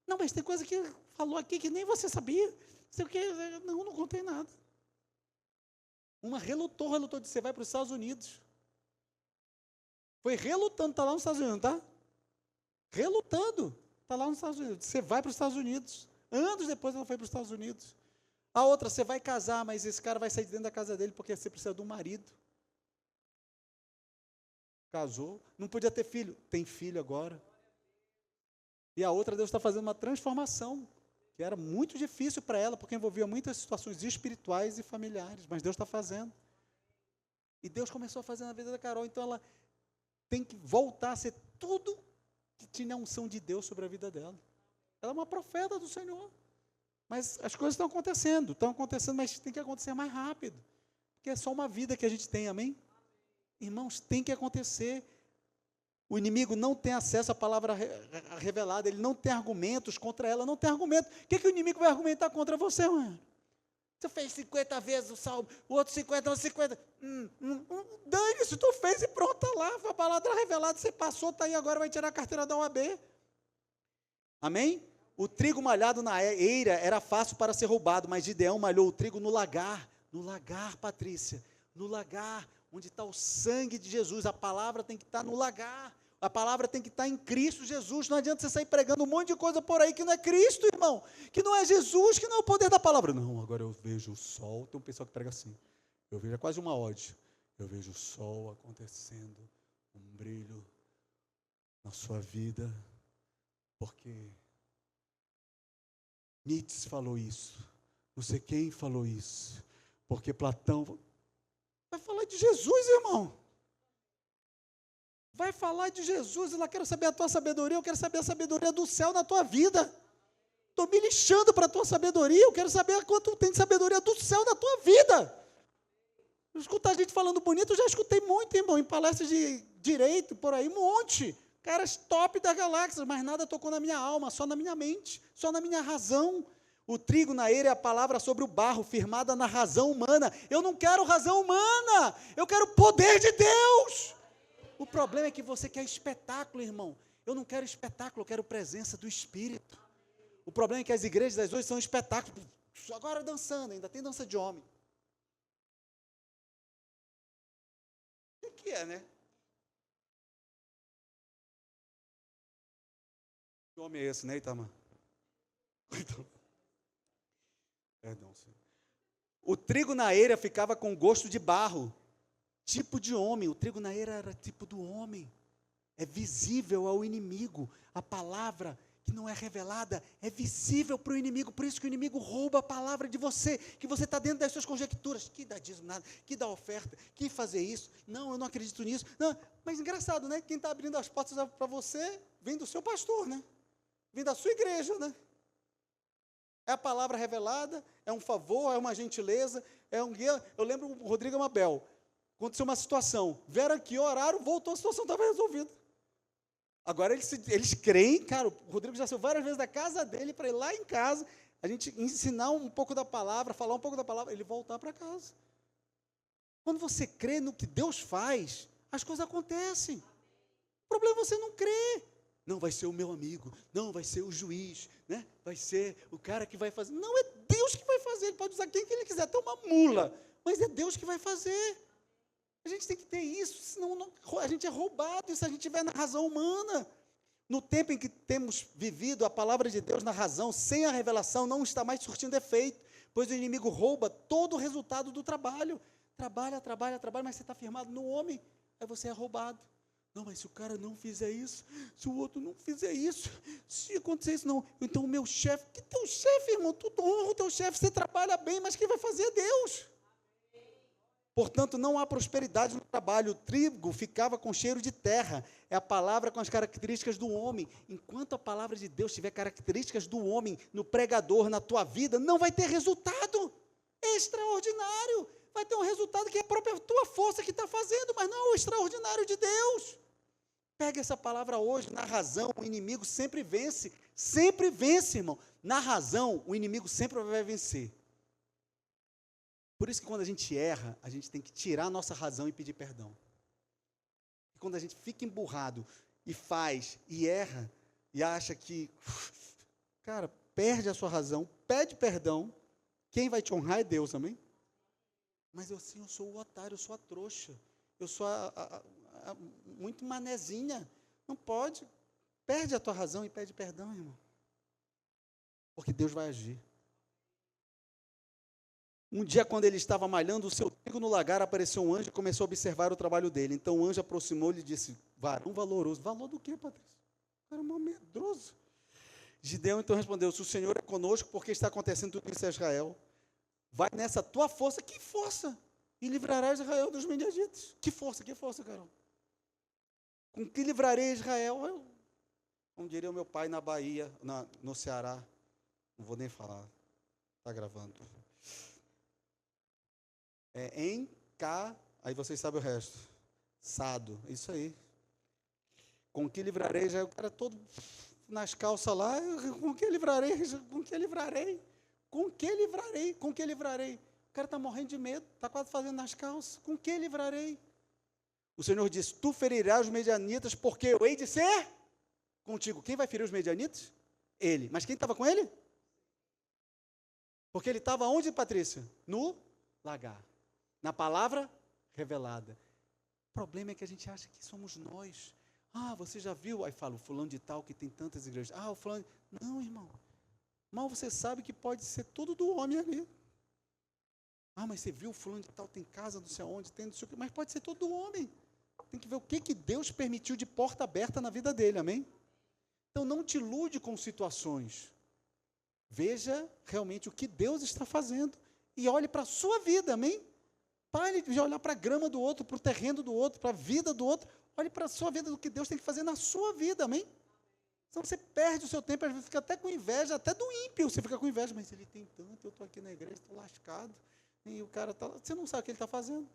Não, mas tem coisa que falou aqui que nem você sabia. Sei o quê. Não contei nada. Uma relutou, disse, você vai para os Estados Unidos. Foi relutando, está lá nos Estados Unidos, tá? Relutando, está lá nos Estados Unidos. Você vai para os Estados Unidos. Anos depois ela foi para os Estados Unidos. A outra, você vai casar, mas esse cara vai sair de dentro da casa dele porque você precisa de um marido. Casou, não podia ter filho, tem filho agora. E a outra, Deus está fazendo uma transformação, que era muito difícil para ela, porque envolvia muitas situações espirituais e familiares, mas Deus está fazendo. E Deus começou a fazer na vida da Carol, então ela tem que voltar a ser tudo que tinha a unção de Deus sobre a vida dela. Ela é uma profeta do Senhor. Mas as coisas estão acontecendo, mas tem que acontecer mais rápido. Porque é só uma vida que a gente tem, amém? Irmãos, tem que acontecer. O inimigo não tem acesso à palavra revelada, ele não tem argumentos contra ela, não tem argumento. O que o inimigo vai argumentar contra você, mano? Você fez 50 vezes o salmo, o outro 50, 50. Dane-se, tu fez e pronto, está lá. Foi a palavra revelada, você passou, está aí, agora vai tirar a carteira da OAB. Amém? O trigo malhado na eira era fácil para ser roubado, mas Gideão malhou o trigo no lagar, Patrícia, no lagar, onde está o sangue de Jesus. A palavra tem que estar no lagar, a palavra tem que estar em Cristo Jesus. Não adianta você sair pregando um monte de coisa por aí que não é Cristo, irmão, que não é Jesus, que não é o poder da palavra. Não, agora eu vejo o sol. Tem um pessoal que prega assim, eu vejo, é quase uma ode, eu vejo o sol acontecendo, um brilho na sua vida, porque Nietzsche falou isso, não sei quem falou isso, porque Platão vai falar de Jesus, irmão. Vai falar de Jesus, ela quer saber a tua sabedoria, eu quero saber a sabedoria do céu na tua vida. Estou me lixando para a tua sabedoria, eu quero saber quanto tem de sabedoria do céu na tua vida. Escutar a gente falando bonito, eu já escutei muito, irmão, em palestras de direito, por aí, um monte. Caras top da galáxia, mas nada tocou na minha alma, só na minha mente, só na minha razão. O trigo na eira é a palavra sobre o barro, firmada na razão humana. Eu não quero razão humana, eu quero o poder de Deus. O problema é que você quer espetáculo, irmão. Eu não quero espetáculo, eu quero presença do Espírito. O problema é que as igrejas hoje são espetáculos. Agora dançando, ainda tem dança de homem. O que é, né? Que homem é esse, né, Itamar? Perdão, senhor. O trigo na eira ficava com gosto de barro, tipo de homem. O trigo na eira era tipo do homem. É visível ao inimigo. A palavra que não é revelada é visível para o inimigo. Por isso que o inimigo rouba a palavra de você, que você está dentro das suas conjecturas. Que dá dízimo, nada, que dá oferta, que fazer isso. Não, eu não acredito nisso. Não, mas engraçado, né? Quem está abrindo as portas para você vem do seu pastor, né? Vem da sua igreja, né? É a palavra revelada, é um favor, é uma gentileza, é um guia. Eu lembro o Rodrigo Amabel, aconteceu uma situação, vieram aqui, oraram, voltou, a situação estava resolvida. Agora eles creem, cara, o Rodrigo já saiu várias vezes da casa dele para ir lá em casa, a gente ensinar um pouco da palavra, falar um pouco da palavra, ele voltar para casa. Quando você crê no que Deus faz, as coisas acontecem. O problema é você não crer. Não vai ser o meu amigo, não vai ser o juiz, né? Vai ser o cara que vai fazer. Não, é Deus que vai fazer, ele pode usar quem que ele quiser, até uma mula, mas é Deus que vai fazer. A gente tem que ter isso, senão a gente é roubado, se a gente estiver na razão humana. No tempo em que temos vivido, a palavra de Deus na razão, sem a revelação, não está mais surtindo efeito, pois o inimigo rouba todo o resultado do trabalho. Trabalha, mas você está firmado no homem, aí você é roubado. Não, mas se o cara não fizer isso, se o outro não fizer isso, se acontecer isso, não. Então o meu chefe, que teu chefe, irmão? Tu honra o teu chefe, você trabalha bem, mas quem vai fazer é Deus. Portanto, não há prosperidade no trabalho. O trigo ficava com cheiro de terra. É a palavra com as características do homem. Enquanto a palavra de Deus tiver características do homem no pregador, na tua vida, não vai ter resultado. É extraordinário. Vai ter um resultado que é a própria tua força que está fazendo, mas não é o extraordinário de Deus. Pega essa palavra hoje, na razão, o inimigo sempre vence, irmão. Na razão, o inimigo sempre vai vencer. Por isso que quando a gente erra, a gente tem que tirar a nossa razão e pedir perdão. E quando a gente fica emburrado e faz, e erra, e acha que, cara, perde a sua razão, pede perdão, quem vai te honrar é Deus, amém? Mas eu sou o otário, eu sou a trouxa, eu sou muito manezinha. Não pode. Perde a tua razão e pede perdão, irmão. porque Deus vai agir. Um dia, quando ele estava malhando o seu trigo no lagar, apareceu um anjo e começou a observar o trabalho dele. Então o anjo aproximou-lhe e disse: varão valoroso. Valor do quê, Patrícia? O cara é um medroso. Gideão então respondeu: se o Senhor é conosco, porque está acontecendo tudo isso a Israel? Vai nessa tua força, que força? E livrarás Israel dos medianitas. Que força, Carol? Com que livrarei Israel? Como diria o meu pai na Bahia, no Ceará. Não vou nem falar. Está gravando. Aí vocês sabem o resto. Sado, isso aí. Com que livrarei Israel? O cara todo nas calças lá. Com que livrarei? Com que livrarei? Com que livrarei? Com que livrarei? O cara está morrendo de medo, está quase fazendo nas calças. Com que livrarei? O Senhor disse: tu ferirás os medianitas, porque eu hei de ser contigo. Quem vai ferir os medianitas? Ele. Mas quem estava com ele? Porque ele estava onde, Patrícia? No lagar. Na palavra revelada. O problema é que a gente acha que somos nós. Ah, você já viu? Aí fala, o fulano de tal que tem tantas igrejas. Ah, o fulano... Não, irmão. Mal você sabe que pode ser tudo do homem ali. Ah, mas você viu o fulano de tal, tem casa, não sei aonde, tem não sei o quê. Mas pode ser tudo do homem. Tem que ver o que Deus permitiu de porta aberta na vida dele, amém? Então não te ilude com situações. Veja realmente o que Deus está fazendo. E olhe para a sua vida, amém? Pare de olhar para a grama do outro, para o terreno do outro, para a vida do outro. Olhe para a sua vida, do que Deus tem que fazer na sua vida, amém? Senão você perde o seu tempo, às vezes fica até com inveja, até do ímpio, você fica com inveja, mas ele tem tanto, eu estou aqui na igreja, estou lascado, e o cara está lá, você não sabe o que ele está fazendo,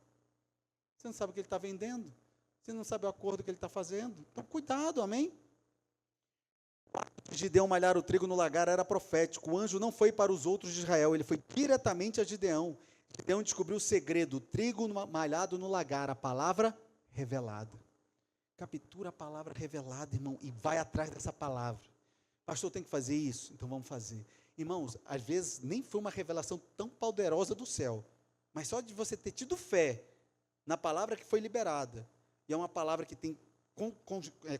você não sabe o que ele está vendendo, você não sabe o acordo que ele está fazendo, então cuidado, amém? O ato de Gideão malhar o trigo no lagar era profético, o anjo não foi para os outros de Israel, ele foi diretamente a Gideão. Gideão descobriu o segredo, o trigo malhado no lagar, a palavra revelada. Captura a palavra revelada, irmão, e vai atrás dessa palavra. Pastor, tem que fazer isso? Então vamos fazer. Irmãos, às vezes nem foi uma revelação tão poderosa do céu, mas só de você ter tido fé na palavra que foi liberada, e é uma palavra que tem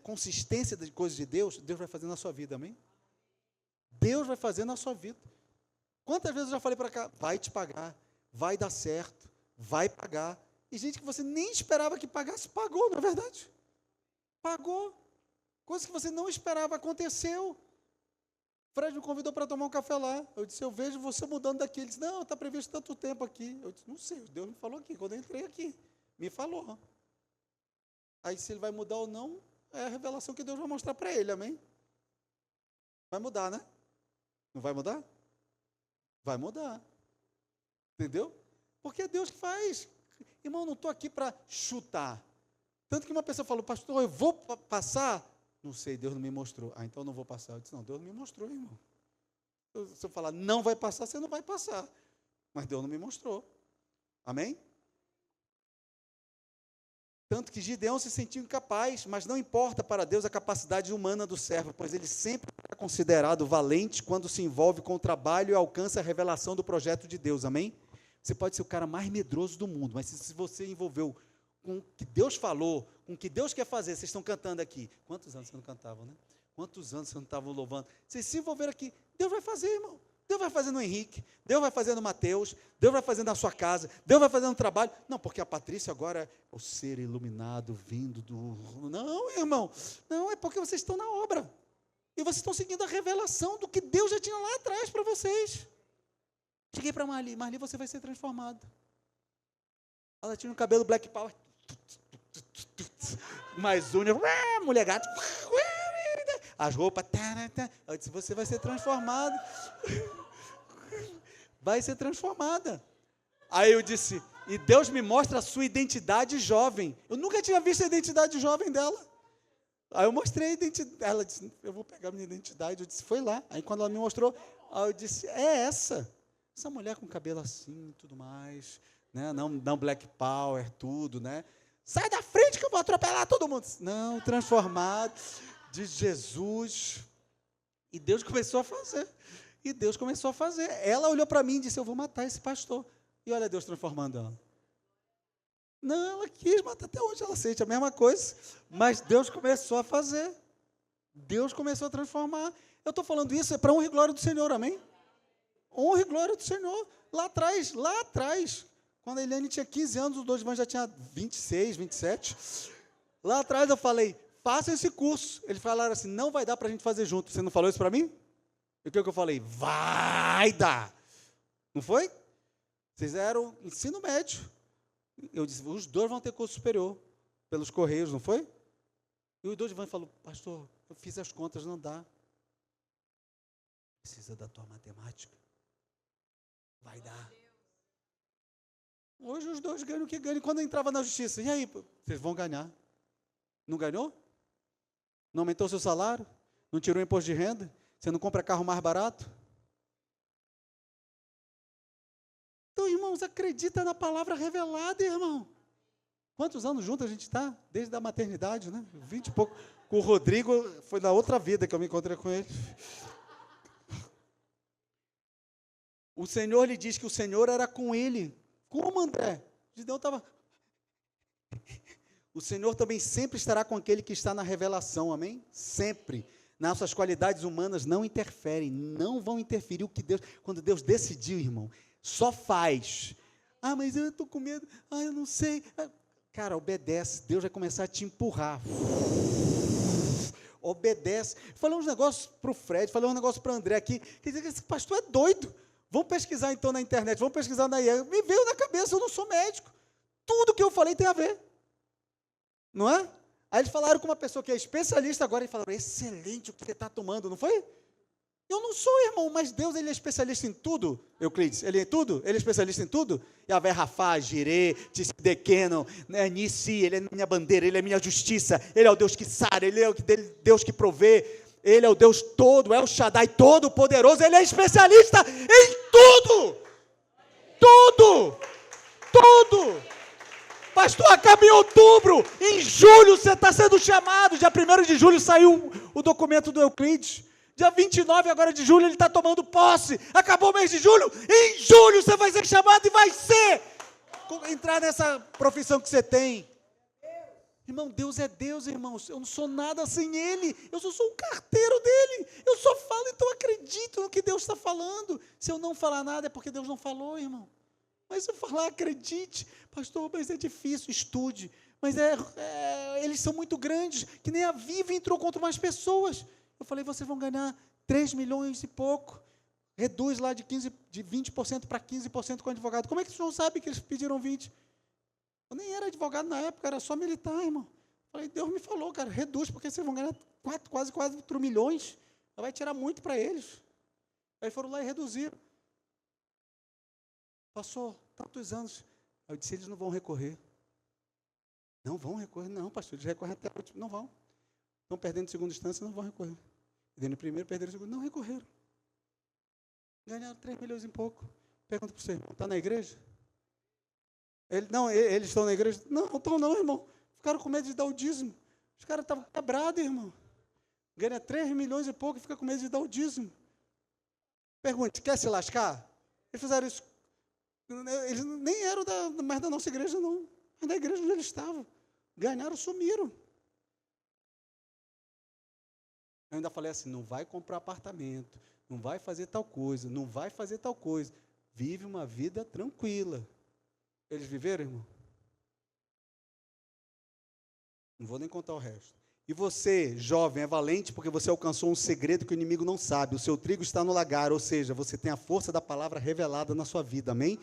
consistência de coisas de Deus, Deus vai fazer na sua vida, amém? Deus vai fazer na sua vida. Quantas vezes eu já falei para cá, vai te pagar, vai dar certo, vai pagar, e gente que você nem esperava que pagasse, pagou, não é verdade? Pagou. Coisa que você não esperava, aconteceu. Fred me convidou para tomar um café lá. Eu disse, eu vejo você mudando daqui. Ele disse, não, está previsto tanto tempo aqui. Eu disse, não sei, Deus me falou aqui, quando eu entrei aqui. Me falou. Aí se ele vai mudar ou não, é a revelação que Deus vai mostrar para ele, amém? Vai mudar, né? Não vai mudar? Vai mudar. Entendeu? Porque é Deus que faz. Irmão, não estou aqui para chutar. Tanto que uma pessoa falou, pastor, eu vou passar? Não sei, Deus não me mostrou. Ah, então eu não vou passar. Eu disse, não, Deus não me mostrou, irmão. Se eu falar, não vai passar, você não vai passar. Mas Deus não me mostrou. Amém? Tanto que Gideão se sentiu incapaz, mas não importa para Deus a capacidade humana do servo, pois ele sempre é considerado valente quando se envolve com o trabalho e alcança a revelação do projeto de Deus. Amém? Você pode ser o cara mais medroso do mundo, mas se você envolveu com o que Deus falou, com o que Deus quer fazer, vocês estão cantando aqui. Quantos anos vocês não cantavam, né? Quantos anos vocês não estavam louvando? Vocês se envolveram aqui, Deus vai fazer, irmão. Deus vai fazer no Henrique, Deus vai fazer no Mateus, Deus vai fazer na sua casa, Deus vai fazer no trabalho. Não, porque a Patrícia agora é o ser iluminado vindo do... Não, irmão, não, é porque vocês estão na obra. E vocês estão seguindo a revelação do que Deus já tinha lá atrás para vocês. Cheguei para Marli, você vai ser transformada. Ela tinha um cabelo black power, mais unha, mulher gato, as roupas, eu disse, você vai ser transformada. Vai ser transformada. Aí eu disse, e Deus me mostra a sua identidade jovem. Eu nunca tinha visto a identidade jovem dela. Aí eu mostrei a identidade. Ela disse, eu vou pegar a minha identidade. Eu disse, foi lá. Aí quando ela me mostrou, aí eu disse, é essa mulher com cabelo assim e tudo mais, né? Não black power, tudo, né? Sai da frente que eu vou atropelar todo mundo. Não, transformado de Jesus. E Deus começou a fazer. Ela olhou para mim e disse, eu vou matar esse pastor. E olha Deus transformando ela. Não, ela quis matar, até hoje ela sente a mesma coisa. Mas Deus começou a fazer. Deus começou a transformar. Eu estou falando isso para honra e glória do Senhor, amém? Honra e glória do Senhor. Lá atrás, quando a Eliane tinha 15 anos, o Dodivan já tinha 26, 27. Lá atrás eu falei, faça esse curso. Eles falaram assim, não vai dar para a gente fazer junto. Você não falou isso para mim? E o que eu falei? Vai dar. Não foi? Vocês eram ensino médio. Eu disse, os dois vão ter curso superior, pelos Correios, não foi? E o Dodivan falou, pastor, eu fiz as contas, não dá. Precisa da tua matemática. Vai dar. Hoje os dois ganham o que ganham. Quando eu entrava na justiça, e aí? Vocês vão ganhar. Não ganhou? Não aumentou seu salário? Não tirou o imposto de renda? Você não compra carro mais barato? Então, irmãos, acredita na palavra revelada, irmão. Quantos anos juntos a gente está? Desde a maternidade, né? 20 e pouco. Com o Rodrigo, foi na outra vida que eu me encontrei com ele. O Senhor lhe diz que o Senhor era com ele. Como, André? Gideão estava... O Senhor também sempre estará com aquele que está na revelação, amém? Sempre. Nossas qualidades humanas não interferem, não vão interferir o que Deus... Quando Deus decidiu, irmão, só faz. Ah, mas eu estou com medo. Ah, eu não sei. Cara, obedece. Deus vai começar a te empurrar. Obedece. Falei uns negócios para o Fred, falei um negócio para o André aqui. Quer dizer, esse pastor é doido. Vamos pesquisar então na internet, vamos pesquisar na IA. Me veio na cabeça, eu não sou médico. Tudo que eu falei tem a ver. Não é? Aí eles falaram com uma pessoa que é especialista agora e falaram, excelente o que você está tomando, não foi? Eu não sou, irmão, mas Deus, ele é especialista em tudo, Euclides. Ele é tudo? Ele é especialista em tudo? Yahvé Rafá, Jirê, Tisdequeno, Nissi, ele é minha bandeira, ele é minha justiça, ele é o Deus que sara, ele é o Deus que provê, ele é o Deus todo, é o Shaddai todo poderoso, ele é especialista em tudo! Tudo! Tudo! Pastor, acaba em outubro, em julho você está sendo chamado, dia 1º de julho saiu o documento do Euclides, dia 29 agora de julho ele está tomando posse, acabou o mês de julho, em julho você vai ser chamado e vai ser, entrar nessa profissão que você tem. Irmão, Deus é Deus, irmãos, eu não sou nada sem Ele, eu só sou um carteiro dEle, eu só falo, então acredito no que Deus está falando. Se eu não falar nada é porque Deus não falou, irmão. Mas se eu falar, acredite, pastor, mas é difícil, estude, mas eles são muito grandes, que nem a Viva entrou contra mais pessoas. Eu falei, vocês vão ganhar 3 milhões e pouco, reduz lá de 20% para 15% com o advogado. Como é que o senhor sabe que eles pediram 20%? Eu nem era advogado na época, era só militar, irmão. Falei, Deus me falou, cara, reduz, porque vocês vão ganhar quase 4 milhões, vai tirar muito para eles. Aí foram lá e reduziram. Passou tantos anos. Eu disse, eles não vão recorrer. Não vão recorrer, não, pastor, eles recorrem até o último. Não vão. Estão perdendo em segunda instância, não vão recorrer. Perdendo em primeiro, perderam em segundo, não recorreram. Ganharam 3 milhões e pouco. Pergunta para você, irmão, está na igreja? Eles estão na igreja? Não, não estão não, irmão. Ficaram com medo de dar o dízimo. Os caras estavam quebrados, irmão. Ganha 3 milhões e pouco e fica com medo de dar o dízimo. Pergunte, quer se lascar? Eles fizeram isso. Eles nem eram mais da nossa igreja, não. Mas da igreja onde eles estavam. Ganharam, sumiram. Eu ainda falei assim, não vai comprar apartamento, não vai fazer tal coisa, não vai fazer tal coisa. Vive uma vida tranquila. Eles viveram, irmão? Não vou nem contar o resto. E você, jovem, é valente porque você alcançou um segredo que o inimigo não sabe. O seu trigo está no lagar, ou seja, você tem a força da palavra revelada na sua vida, amém?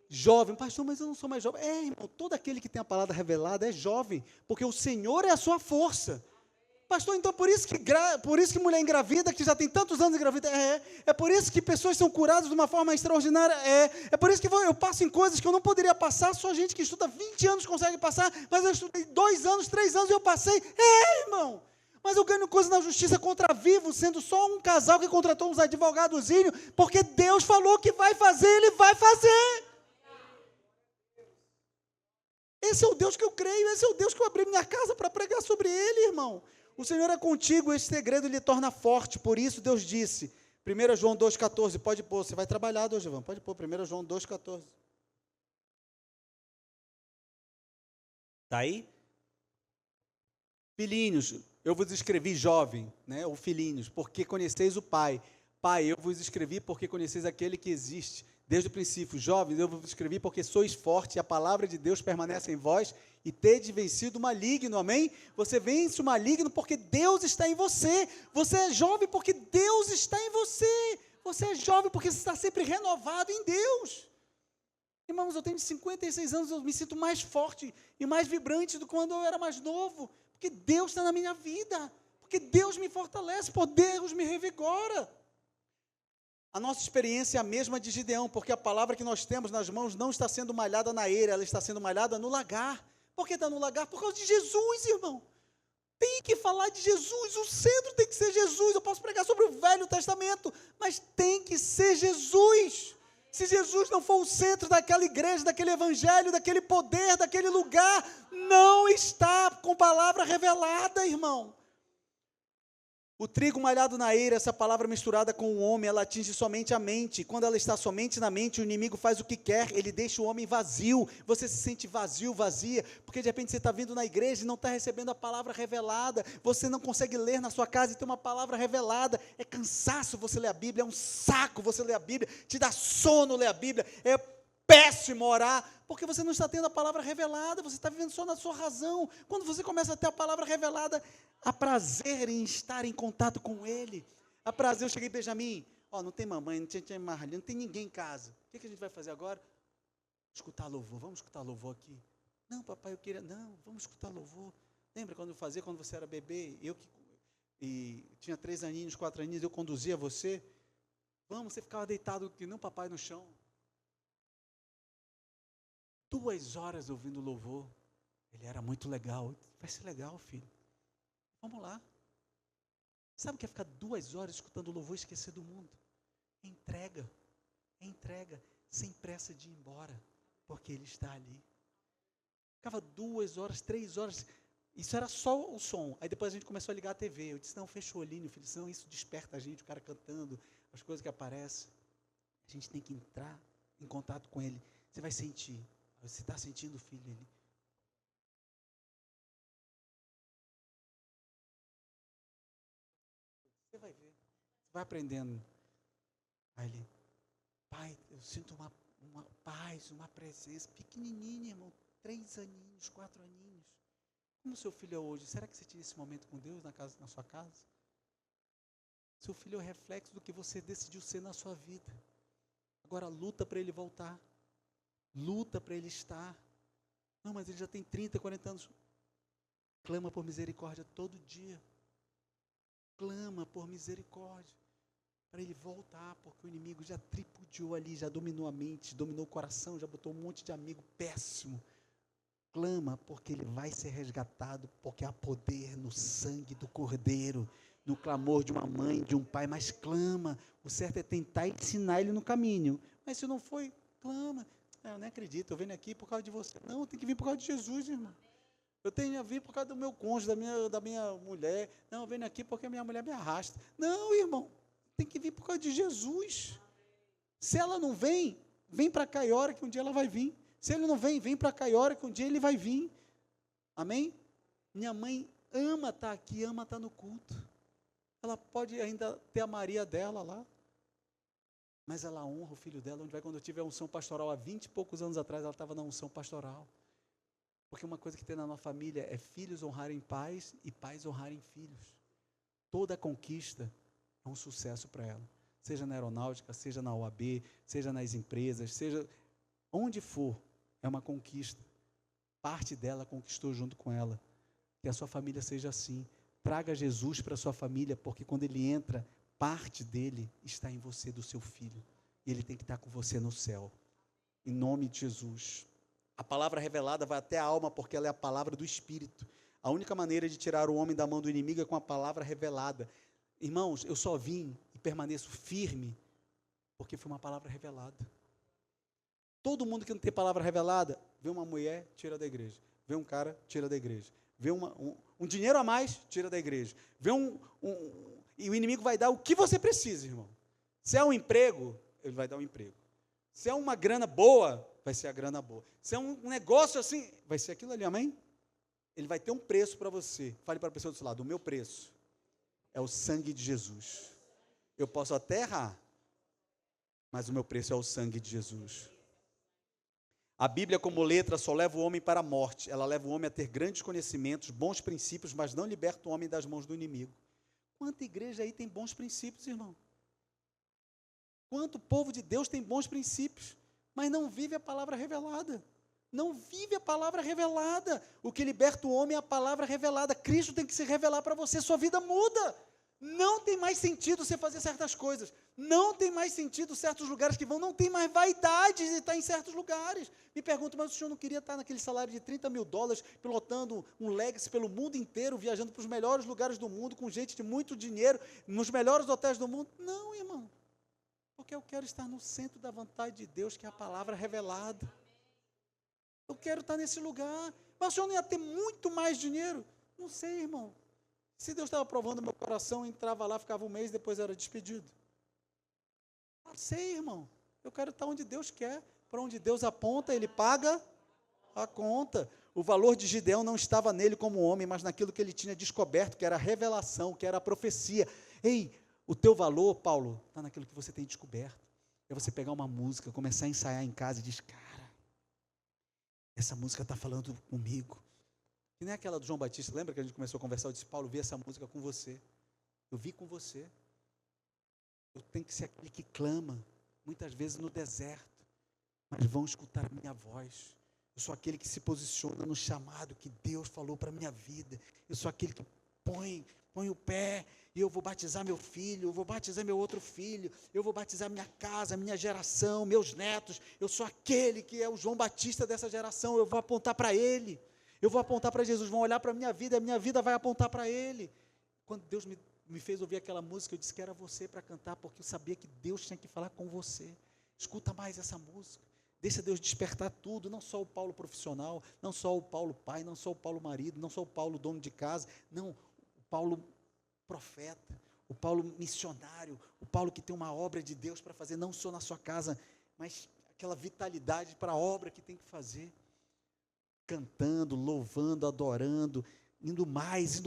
Jovem, pastor, mas eu não sou mais jovem. Irmão, todo aquele que tem a palavra revelada é jovem, porque o Senhor é a sua força. Pastor, então por isso que mulher engravida, que já tem tantos anos engravida, é por isso que pessoas são curadas de uma forma extraordinária, é por isso que eu passo em coisas que eu não poderia passar, só gente que estuda 20 anos consegue passar, mas eu estudei 2 anos, 3 anos e eu passei, irmão, mas eu ganho coisa na justiça contra vivo, sendo só um casal que contratou uns advogadozinhos, porque Deus falou que vai fazer, Ele vai fazer. Esse é o Deus que eu creio, esse é o Deus que eu abri minha casa para pregar sobre Ele, irmão. O Senhor é contigo, esse segredo lhe torna forte, por isso Deus disse, 1 João 2,14, pode pôr, você vai trabalhar, Dojvan, pode pôr, 1 João 2,14. Está aí? Filhinhos, eu vos escrevi jovem, né, ou filhinhos, porque conheceis o Pai. Pai, eu vos escrevi porque conheceis aquele que existe desde o princípio. Jovens, eu vos escrevi porque sois fortes, e a palavra de Deus permanece em vós, e tedes vencido o maligno, amém? Você vence o maligno porque Deus está em você. Você é jovem porque Deus está em você. Você é jovem porque você está sempre renovado em Deus. Irmãos, eu tenho 56 anos, eu me sinto mais forte e mais vibrante do que quando eu era mais novo, porque Deus está na minha vida, porque Deus me fortalece, porque Deus me revigora. A nossa experiência é a mesma de Gideão, porque a palavra que nós temos nas mãos não está sendo malhada na eira, ela está sendo malhada no lagar. Por que está no lagar? Por causa de Jesus, irmão. Tem que falar de Jesus, o centro tem que ser Jesus. Eu posso pregar sobre o Velho Testamento, mas tem que ser Jesus. Se Jesus não for o centro daquela igreja, daquele evangelho, daquele poder, daquele lugar, não está com palavra revelada, irmão. O trigo malhado na eira, essa palavra misturada com o homem, ela atinge somente a mente. Quando ela está somente na mente, o inimigo faz o que quer, ele deixa o homem vazio. Você se sente vazio, vazia, porque de repente você está vindo na igreja e não está recebendo a palavra revelada. Você não consegue ler na sua casa e ter uma palavra revelada. É cansaço você ler a Bíblia, é um saco você ler a Bíblia, te dá sono ler a Bíblia, é péssimo orar, porque você não está tendo a palavra revelada, você está vivendo só na sua razão. Quando você começa a ter a palavra revelada, há prazer em estar em contato com Ele. Há prazer, eu cheguei, Benjamin, não tem mamãe, não tem Marli, não tem ninguém em casa. O que a gente vai fazer agora? Escutar louvor, vamos escutar louvor aqui. Não, papai, vamos escutar louvor. Lembra quando eu fazia, quando você era bebê, e tinha 3 aninhos, 4 aninhos, eu conduzia você? Vamos, você ficava deitado, que não papai no chão. 2 horas ouvindo louvor. Ele era muito legal. Vai ser legal, filho. Vamos lá. Sabe o que é ficar 2 horas escutando louvor e esquecer do mundo? É entrega, sem pressa de ir embora, porque Ele está ali. Ficava 2 horas, 3 horas, isso era só o som. Aí depois a gente começou a ligar a TV. Eu disse, não, fecha o olhinho, filho, senão isso desperta a gente, o cara cantando, as coisas que aparecem. A gente tem que entrar em contato com Ele. Você vai sentir. Você está sentindo, filho, Ele? Você vai ver. Você vai aprendendo. Aí ele, pai, eu sinto uma paz, uma presença. Pequenininha, irmão. 3 aninhos, 4 aninhos. Como seu filho é hoje? Será que você tinha esse momento com Deus na sua casa? Seu filho é o reflexo do que você decidiu ser na sua vida. Agora luta para ele voltar. Luta para ele estar. Não, mas ele já tem 30, 40 anos. Clama por misericórdia todo dia. Clama por misericórdia. Para ele voltar, porque o inimigo já tripudiou ali, já dominou a mente, dominou o coração, já botou um monte de amigo péssimo. Clama, porque ele vai ser resgatado, porque há poder no sangue do Cordeiro, no clamor de uma mãe, de um pai, mas clama. O certo é tentar ensinar ele no caminho. Mas se não foi, clama. Eu nem acredito, eu venho aqui por causa de você. Não, tem que vir por causa de Jesus, irmão. Eu tenho que vir por causa do meu cônjuge, da minha mulher. Não, eu venho aqui porque a minha mulher me arrasta. Não, irmão, tem que vir por causa de Jesus. Se ela não vem, vem para cá e ora que um dia ela vai vir. Se ele não vem, vem para cá e ora que um dia ele vai vir. Amém? Minha mãe ama estar aqui, ama estar no culto. Ela pode ainda ter a Maria dela lá. Mas ela honra o filho dela, onde vai quando eu tive a unção pastoral, há 20 e poucos anos atrás, ela estava na unção pastoral. Porque uma coisa que tem na nossa família é filhos honrarem pais e pais honrarem filhos. Toda conquista é um sucesso para ela. Seja na aeronáutica, seja na OAB, seja nas empresas, seja onde for, é uma conquista. Parte dela conquistou junto com ela. Que a sua família seja assim. Traga Jesus para a sua família, porque quando ele entra, parte dele está em você, do seu filho. E ele tem que estar com você no céu. Em nome de Jesus. A palavra revelada vai até a alma, porque ela é a palavra do Espírito. A única maneira de tirar o homem da mão do inimigo é com a palavra revelada. Irmãos, eu só vim e permaneço firme, porque foi uma palavra revelada. Todo mundo que não tem palavra revelada, vê uma mulher, tira da igreja. Vê um cara, tira da igreja. Vê um dinheiro a mais, tira da igreja. Vê e o inimigo vai dar o que você precisa, irmão. Se é um emprego, ele vai dar um emprego. Se é uma grana boa, vai ser a grana boa. Se é um negócio assim, vai ser aquilo ali, amém? ele vai ter um preço para você. Fale para a pessoa do seu lado: o meu preço é o sangue de Jesus. Eu posso até errar, mas o meu preço é o sangue de Jesus. A Bíblia, como letra, só leva o homem para a morte. Ela leva o homem a ter grandes conhecimentos, bons princípios, mas não liberta o homem das mãos do inimigo. Quanta igreja aí tem bons princípios, irmão? Quanto povo de Deus tem bons princípios, mas não vive a palavra revelada. Não vive a palavra revelada. O que liberta o homem é a palavra revelada. Cristo tem que se revelar para você, sua vida muda. Não tem mais sentido você fazer certas coisas. Não tem mais sentido certos lugares que vão. Não tem mais vaidade de estar em certos lugares. Me pergunto, mas o senhor não queria estar naquele salário de $30 mil, pilotando um Legacy pelo mundo inteiro, viajando para os melhores lugares do mundo, com gente de muito dinheiro, nos melhores hotéis do mundo? Não, irmão. Porque eu quero estar no centro da vontade de Deus, que é a palavra revelada. Eu quero estar nesse lugar. Mas o senhor não ia ter muito mais dinheiro? Não sei, irmão. Se Deus estava provando meu coração, eu entrava lá, ficava um mês, depois era despedido. Não sei, irmão. Eu quero estar onde Deus quer. Para onde Deus aponta, Ele paga a conta. O valor de Gideão não estava nele como homem, mas naquilo que ele tinha descoberto, que era a revelação, que era a profecia. Ei, o teu valor, Paulo, está naquilo que você tem descoberto. É você pegar uma música, começar a ensaiar em casa e dizer: cara, essa música está falando comigo. Que nem aquela do João Batista, lembra que a gente começou a conversar? Eu disse: Paulo, eu vi essa música com você. Eu vi com você. Eu tenho que ser aquele que clama, muitas vezes no deserto, mas vão escutar a minha voz. Eu sou aquele que se posiciona no chamado que Deus falou para a minha vida. Eu sou aquele que põe o pé, e eu vou batizar meu filho, eu vou batizar meu outro filho, eu vou batizar minha casa, minha geração, meus netos. Eu sou aquele que é o João Batista dessa geração. Eu vou apontar para ele. Eu vou apontar para Jesus, vão olhar para a minha vida vai apontar para Ele. Quando Deus me fez ouvir aquela música, eu disse que era você para cantar, porque eu sabia que Deus tinha que falar com você. Escuta mais essa música, deixa Deus despertar tudo, não só o Paulo profissional, não só o Paulo pai, não só o Paulo marido, não só o Paulo dono de casa, não, o Paulo profeta, o Paulo missionário, o Paulo que tem uma obra de Deus para fazer, não só na sua casa, mas aquela vitalidade para a obra que tem que fazer. Cantando, louvando, adorando, indo mais.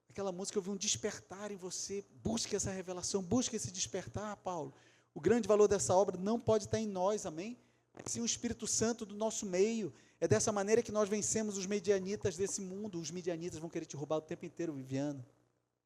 Aquela música, eu vi um despertar em você. Busque essa revelação, busque esse despertar, Paulo. O grande valor dessa obra não pode estar em nós, amém? Mas sim o Espírito Santo do nosso meio. É dessa maneira que nós vencemos os medianitas desse mundo. Os medianitas vão querer te roubar o tempo inteiro, Viviana,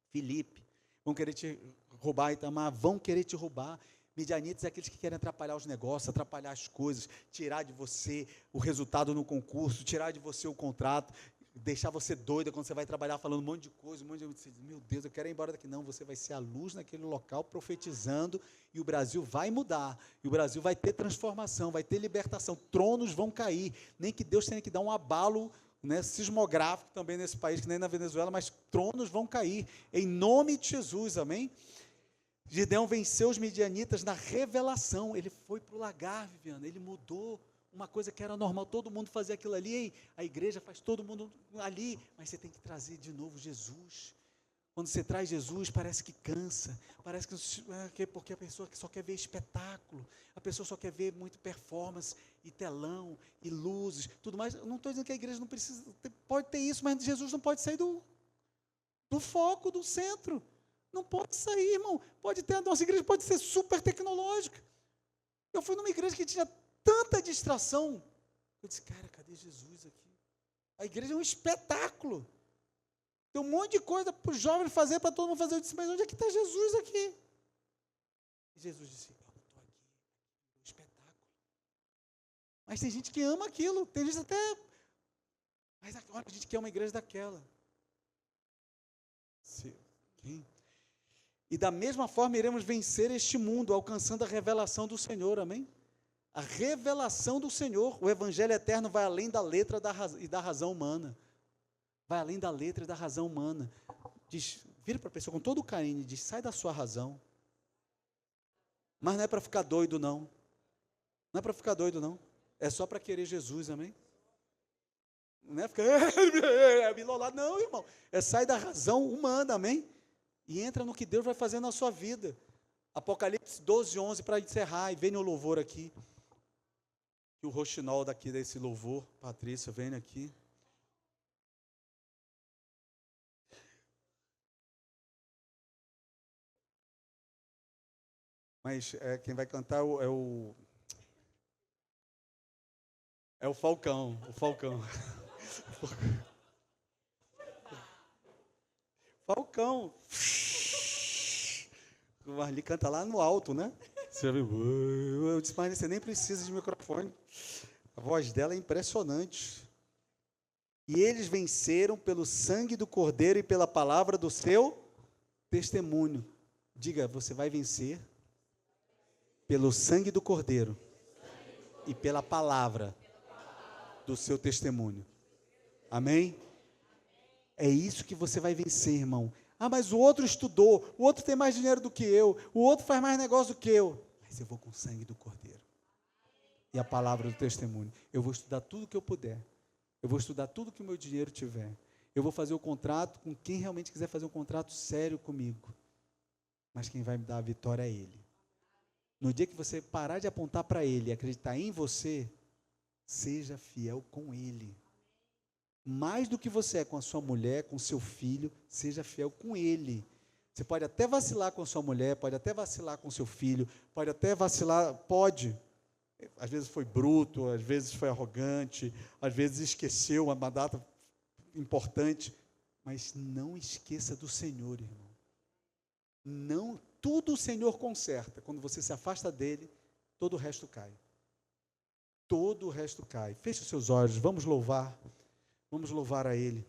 Felipe, vão querer te roubar, Itamar, vão querer te roubar. Midianitas é aqueles que querem atrapalhar os negócios, atrapalhar as coisas, tirar de você o resultado no concurso, tirar de você o contrato, deixar você doida quando você vai trabalhar falando um monte de coisa, você diz: meu Deus, eu quero ir embora daqui. Não, você vai ser a luz naquele local profetizando, e o Brasil vai mudar, e o Brasil vai ter transformação, vai ter libertação, tronos vão cair, nem que Deus tenha que dar um abalo, né, sismográfico também nesse país, que nem na Venezuela, mas tronos vão cair, em nome de Jesus, amém? Gideão venceu os midianitas na revelação. Ele foi para o lagar, Viviana, ele mudou uma coisa que era normal, todo mundo fazia aquilo ali, a igreja faz todo mundo ali, mas você tem que trazer de novo Jesus. Quando você traz Jesus, parece que cansa, parece que porque a pessoa só quer ver espetáculo, a pessoa só quer ver muito performance, e telão, e luzes, tudo mais. Eu não estou dizendo que a igreja não precisa, pode ter isso, mas Jesus não pode sair do foco, do centro. Não pode sair, irmão. Pode ter, a nossa igreja pode ser super tecnológica. Eu fui numa igreja que tinha tanta distração. Eu disse: cara, cadê Jesus aqui? A igreja é um espetáculo. Tem um monte de coisa para os jovens fazer, para todo mundo fazer. Eu disse: mas onde é que está Jesus aqui? E Jesus disse: eu não estou aqui. É um espetáculo. Mas tem gente que ama aquilo. Tem gente até... mas agora a gente quer uma igreja daquela. Quem? E da mesma forma iremos vencer este mundo, alcançando a revelação do Senhor, amém? A revelação do Senhor. O Evangelho eterno vai além da letra e da razão humana. Vai além da letra e da razão humana. Diz, vira para a pessoa com todo o carinho e diz: sai da sua razão. Mas não é para ficar doido, não. Não é para ficar doido, não. É só para querer Jesus, amém? Não é ficar... não, irmão. É sair da razão humana, amém? E entra no que Deus vai fazer na sua vida. Apocalipse 12:11, para encerrar, e vem no louvor aqui. E o roxinol daqui desse louvor, Patrícia, vem aqui. Mas quem vai cantar é o Falcão. O Falcão. Falcão. O Marli canta lá no alto, né? Você viu? Eu disse, Marli, você nem precisa de microfone. A voz dela é impressionante. E eles venceram pelo sangue do Cordeiro e pela palavra do seu testemunho. Diga, você vai vencer pelo sangue do Cordeiro e pela palavra do seu testemunho. Amém? É isso que você vai vencer, irmão. Ah, mas o outro estudou, o outro tem mais dinheiro do que eu, o outro faz mais negócio do que eu. Mas eu vou com o sangue do Cordeiro e a palavra do testemunho. Eu vou estudar tudo que eu puder. Eu vou estudar tudo que o meu dinheiro tiver. Eu vou fazer o contrato com quem realmente quiser fazer um contrato sério comigo. Mas quem vai me dar a vitória é Ele. No dia que você parar de apontar para Ele e acreditar em você, seja fiel com Ele. Mais do que você é com a sua mulher, com o seu filho, seja fiel com Ele. Você pode até vacilar com a sua mulher, pode até vacilar com o seu filho, pode até vacilar, pode. Às vezes foi bruto, às vezes foi arrogante, às vezes esqueceu uma data importante, mas não esqueça do Senhor, irmão. Não, tudo o Senhor conserta. Quando você se afasta dele, todo o resto cai. Todo o resto cai. Feche os seus olhos, vamos louvar a Ele.